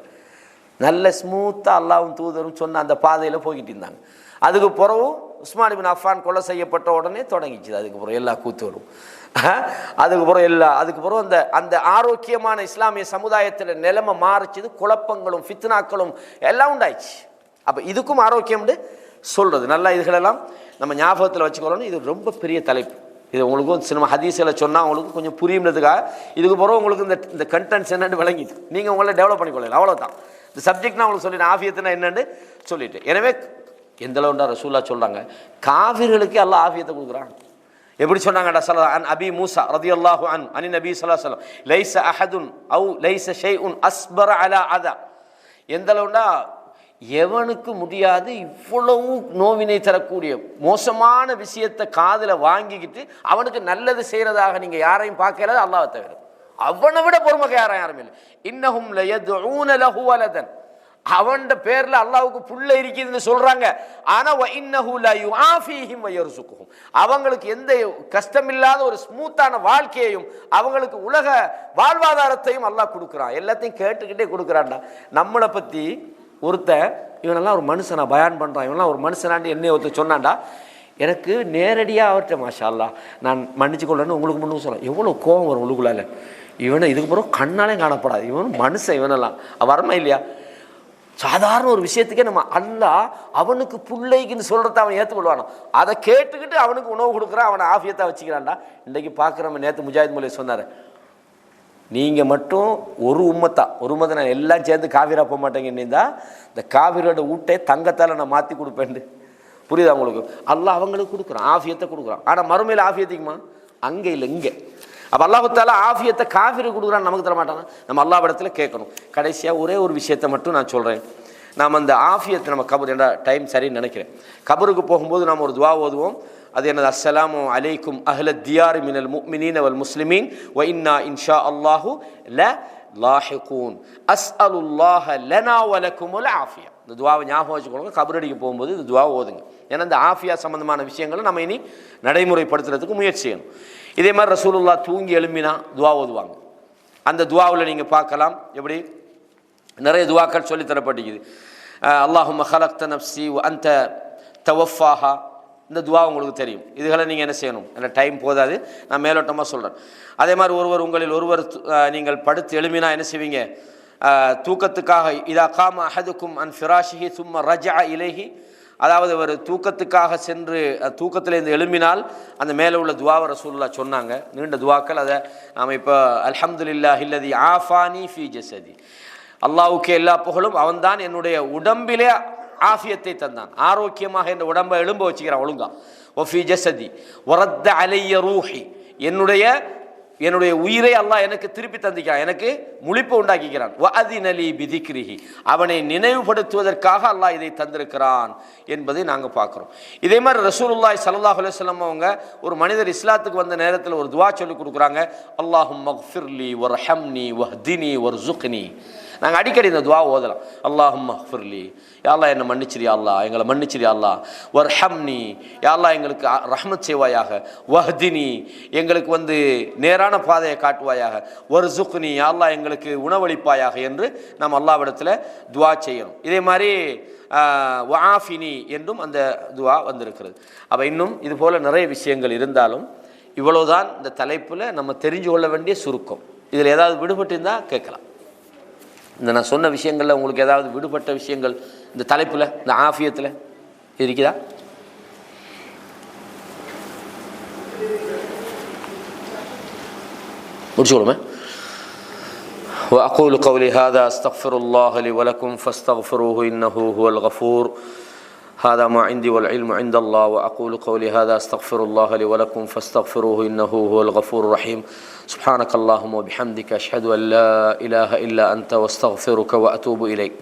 நல்ல ஸ்மூத்தாக அல்லாவும் தூதரும் சொன்ன அந்த பாதையில் போய்கிட்டு இருந்தாங்க. அதுக்கு பிறகு உஸ்மான் இப்னு அஃபான் கொலை செய்யப்பட்ட உடனே தொடங்கிச்சு. அதுக்கப்புறம் எல்லா கூத்துவரும் அதுக்கப்புறம் அந்த அந்த ஆரோக்கியமான இஸ்லாமிய சமுதாயத்தில் நிலைமை மாறிச்சது. குழப்பங்களும் ஃபித்னாக்களும் எல்லாம் உண்டாயிடுச்சு. அப்போ இதுக்கும் ஆரோக்கியம் சொல்கிறது நல்லா. இதுகளெல்லாம் நம்ம ஞாபகத்தில் வச்சுக்கொள்ளணும். இது ரொம்ப பெரிய தலைப்பு. இது உங்களுக்கும் சினிமா ஹதீஸில் சொன்னால் உங்களுக்கு கொஞ்சம் புரியுன்றதுக்காக இதுக்கு பிறகு உங்களுக்கு இந்த கண்டென்ட்ஸ் என்னென்னு விளங்கிட்டு நீங்கள் உங்களை டெவலப் பண்ணிக்கொள்ளலாம். அவ்வளோதான். இந்த சப்ஜெக்ட் நான் உங்களுக்கு சொல்லிட்டேன், ஆஃபியத்துனா என்னென்னு சொல்லிட்டு. எனவே எந்த அளவுண்டா ரசூல்லா சொல்கிறாங்க, காஃபிர்களுக்கு அல்லாஹ் ஆஃபியத்தை கொடுக்குறான். எப்படி சொன்னாங்கடா ஸல்லல்லாஹு அன் அபி மூஸா ரலியல்லாஹு அன் நபி ஸல்லல்லாஹு அலைஹி வஸல்லம் லைஸ அஹதுன் அவ் லைஸ ஷைஉன் அஸ்பர அலா அதா. எந்த அளவுண்டா எவனுக்கு முடியாது இவ்வளவு நோவினை தரக்கூடிய மோசமான விஷயத்தை காதில் வாங்கிக்கிட்டு அவனுக்கு நல்லது செய்கிறதாக நீங்கள் யாரையும் பார்க்கல அல்லாஹ்வை தவிர. அவனை விட பொறுமை யாரும் இல்லை. இன்னஹும் லயதுஊன லஹு வலதன். அவன் பேர்ல அல்லாஹ்வுக்கு புள்ள இருக்குதுன்னு சொல்றாங்க. ஆனா வ இன்னஹு லா யுஆஃபீஹிம் வ யர்ஸுகுஹும். அவங்களுக்கு எந்த கஷ்டமில்லாத ஒரு ஸ்மூத்தான வாழ்க்கையையும் அவங்களுக்கு உலக வாழ்வாதாரத்தையும் அல்லாஹ் கொடுக்குறான். எல்லாத்தையும் கேட்டுக்கிட்டே கொடுக்குறான்டா. நம்மளை பத்தி ஒருத்தன் இவனெல்லாம் ஒரு மனுஷனா பயான் பண்ணுறான், இவனெல்லாம் ஒரு மனுஷனாண்டு என்னை ஒருத்தர் சொன்னான்டா. எனக்கு நேரடியாக அவர்கிட்ட மாஷா அல்லாஹ் நான் மன்னிச்சு கொள்ளன்னு உங்களுக்கு முன்னு சொல்லலாம். எவ்வளோ கோபம் வரும் உங்களுக்குள்ளால. இவனை இதுக்கு பிறகு கண்ணாலே காணப்படாது. இவனும் மனுஷன், இவனெல்லாம் வரமா இல்லையா? சாதாரண ஒரு விஷயத்துக்கே நம்ம அல்லாஹ் அவனுக்கு பிள்ளைக்குன்னு சொல்கிறத அவன் ஏற்றுக்கொள்வானோ அதை கேட்டுக்கிட்டு அவனுக்கு உணவு கொடுக்குறான், அவனை ஆஃபியத்தாக வச்சுக்கிறான்டா. இன்றைக்கி பார்க்குறவன் நேற்று முஜாஹித் மௌலவி சொன்னார், நீங்கள் மட்டும் ஒரு உம்மத்தை நான் எல்லாம் சேர்ந்து காவிரா போக மாட்டேங்கன்னு இந்த காவிரோட ஊட்டை தங்கத்தால் நான் மாற்றி கொடுப்பேன். புரியுதா உங்களுக்கு? அல்லாஹ் அவங்களுக்கு கொடுக்குறான், ஆஃபியத்தை கொடுக்குறான். ஆனால் மறுமையில் ஆஃபியத்துக்குமா? அங்கே இல்லை, இங்கே. அப்போ அல்லாஹு தஆலா ஆஃபியத்தை காஃபிரு கொடுக்குறான்னு நமக்கு தர மாட்டாங்க. நம்ம அல்லாஹ் இடத்துல கேட்கணும். கடைசியாக ஒரே ஒரு விஷயத்தை மட்டும் நான் சொல்கிறேன். நாம் அந்த ஆஃபியத்தை நம்ம கபர் என்ற டைம் சரின்னு நினைக்கிறேன். கபருக்கு போகும்போது நாம் ஒரு துவா ஓதுவோம். அது என்னது? அஸ்ஸலாமு அலைக்கும் அஹ்ல தியாரி மினல் முஃமினீன வல் முஸ்லிமீன் வ இன்னா இன்ஷா அல்லாஹு லாஹிகூன் அஸ்அலுல்லாஹ லனா வ லக்குமுல் ஆஃபியா. இந்த துவாவை ஞாபகம் வச்சுக்கொள்ளுங்க. கபரடிக்கு போகும்போது இந்த துவாவை ஓதுங்க. ஏன்னா இந்த ஆஃபியா சம்பந்தமான விஷயங்களை நம்ம இனி நடைமுறைப்படுத்துறதுக்கு முயற்சி செய்யணும். இதே மாதிரி ரசூலுல்லாஹ் தூங்கி எழும்பினா துவா ஓதுவாங்க. அந்த துவாவில் நீங்கள் பார்க்கலாம் எப்படி நிறைய துவாக்கள் சொல்லித்தரப்பட்டிருக்குது. அல்லாஹும்ம ஹலக்த நஃப்ஸி வ அன்த தவஃபாஹா. இந்த துவா உங்களுக்கு தெரியும். இதுகளை நீங்கள் என்ன செய்யணும்? என்ன டைம் போதாது, நான் மேலோட்டமாக சொல்கிறேன். அதே மாதிரி உங்களில் ஒருவர் நீங்கள் படுத்து எழுமினா என்ன செய்வீங்க? தூக்கத்துக்காக இதா காம அஹதுக்கும் அன் ஃபிராஷிஹி சும்ம ரஜஅ இலைஹி. அதாவது ஒரு தூக்கத்துக்காக சென்று தூக்கத்திலேருந்து எழும்பினால் அந்த மேலே உள்ள துவாவை ரசூலுல்லாஹ் சொன்னாங்க. நீண்ட துவாக்கள். அதை நாம் இப்போ அல்ஹம்துலில்லாஹி அல்லதி ஆஃபானி ஃபீ ஜஸதி. அல்லாஹ்வுக்கு எல்லா புகழும், அவன்தான் என்னுடைய உடம்பிலே ஆஃபியத்தை தந்தான், ஆரோக்கியமாக இந்த உடம்பை எழும்ப வச்சுக்கிறான் ஒழுங்கா. ஒஃபி ஜஸதி வரத்த அலைய ரூஹி. என்னுடைய உயிரை அல்லாஹ் எனக்கு திருப்பி தந்திக்கிறான், எனக்கு முழிப்பு உண்டாக்கிக்கிறான். வஅதினலி பிதிக்ரிஹி. அவனை நினைவுபடுத்துவதற்காக அல்லாஹ் இதை தந்திருக்கிறான் என்பதை நாங்கள் பார்க்குறோம். இதே மாதிரி ரசூலுல்லாஹி ஸல்லல்லாஹு அலைஹி வஸல்லம் அவங்க ஒரு மனிதர் இஸ்லாத்துக்கு வந்த நேரத்தில் ஒரு துவா சொல்லி கொடுக்குறாங்க. அல்லாஹும்ம ஃபிர்லி வர்ஹம்னி வஹ்தினி வர்ஸுக்னி. நாங்கள் அடிக்கடி இந்த துவா ஓதலாம். அல்லாஹும்ம ஃபிர்லி, யா அல்லாஹ் என்னை மன்னிச்சிரியா அல்லாஹ், எங்களை மன்னிச்சிரியா அல்லாஹ். வர்ஹம்னி, யா அல்லாஹ் எங்களுக்கு ரஹ்மத் செய்வாயாக. வஹ்தினி, எங்களுக்கு நேரான பாதையை காட்டுவாயாக. வர்ஸுக்னி, யா அல்லாஹ் எங்களுக்கு உணவளிப்பாயாக என்று நாம் அல்லாஹ்விடத்தில் துவா செய்யணும். இதே மாதிரி வஆஃபினி என்றும் அந்த துவா வந்திருக்கிறது. அப்போ இன்னும் இது போல் நிறைய விஷயங்கள் இருந்தாலும் இவ்வளவுதான் இந்த தலைப்பில் நம்ம தெரிஞ்சு கொள்ள வேண்டிய சுருக்கம். இதில் ஏதாவது விடுபட்டு இருந்தால் கேட்கலாம். இந்த நான் சொன்ன விஷயங்களில் உங்களுக்கு ஏதாவது விடுபட்ட விஷயங்கள் இந்த தலைப்பில், இந்த ஆஃபியத்தில் இருக்குதா? முடிச்சுக்கொள்ளுமே. وأقول قولي هذا أستغفر الله لي ولكم فاستغفروه إنه هو الغفور. هذا ما عندي والعلم عند الله. وأقول قولي هذا أستغفر الله لي ولكم فاستغفروه إنه هو الغفور الرحيم. سبحانك اللهم وبحمدك أشهد أن لا إله إلا أنت واستغفرك وأتوب إليك.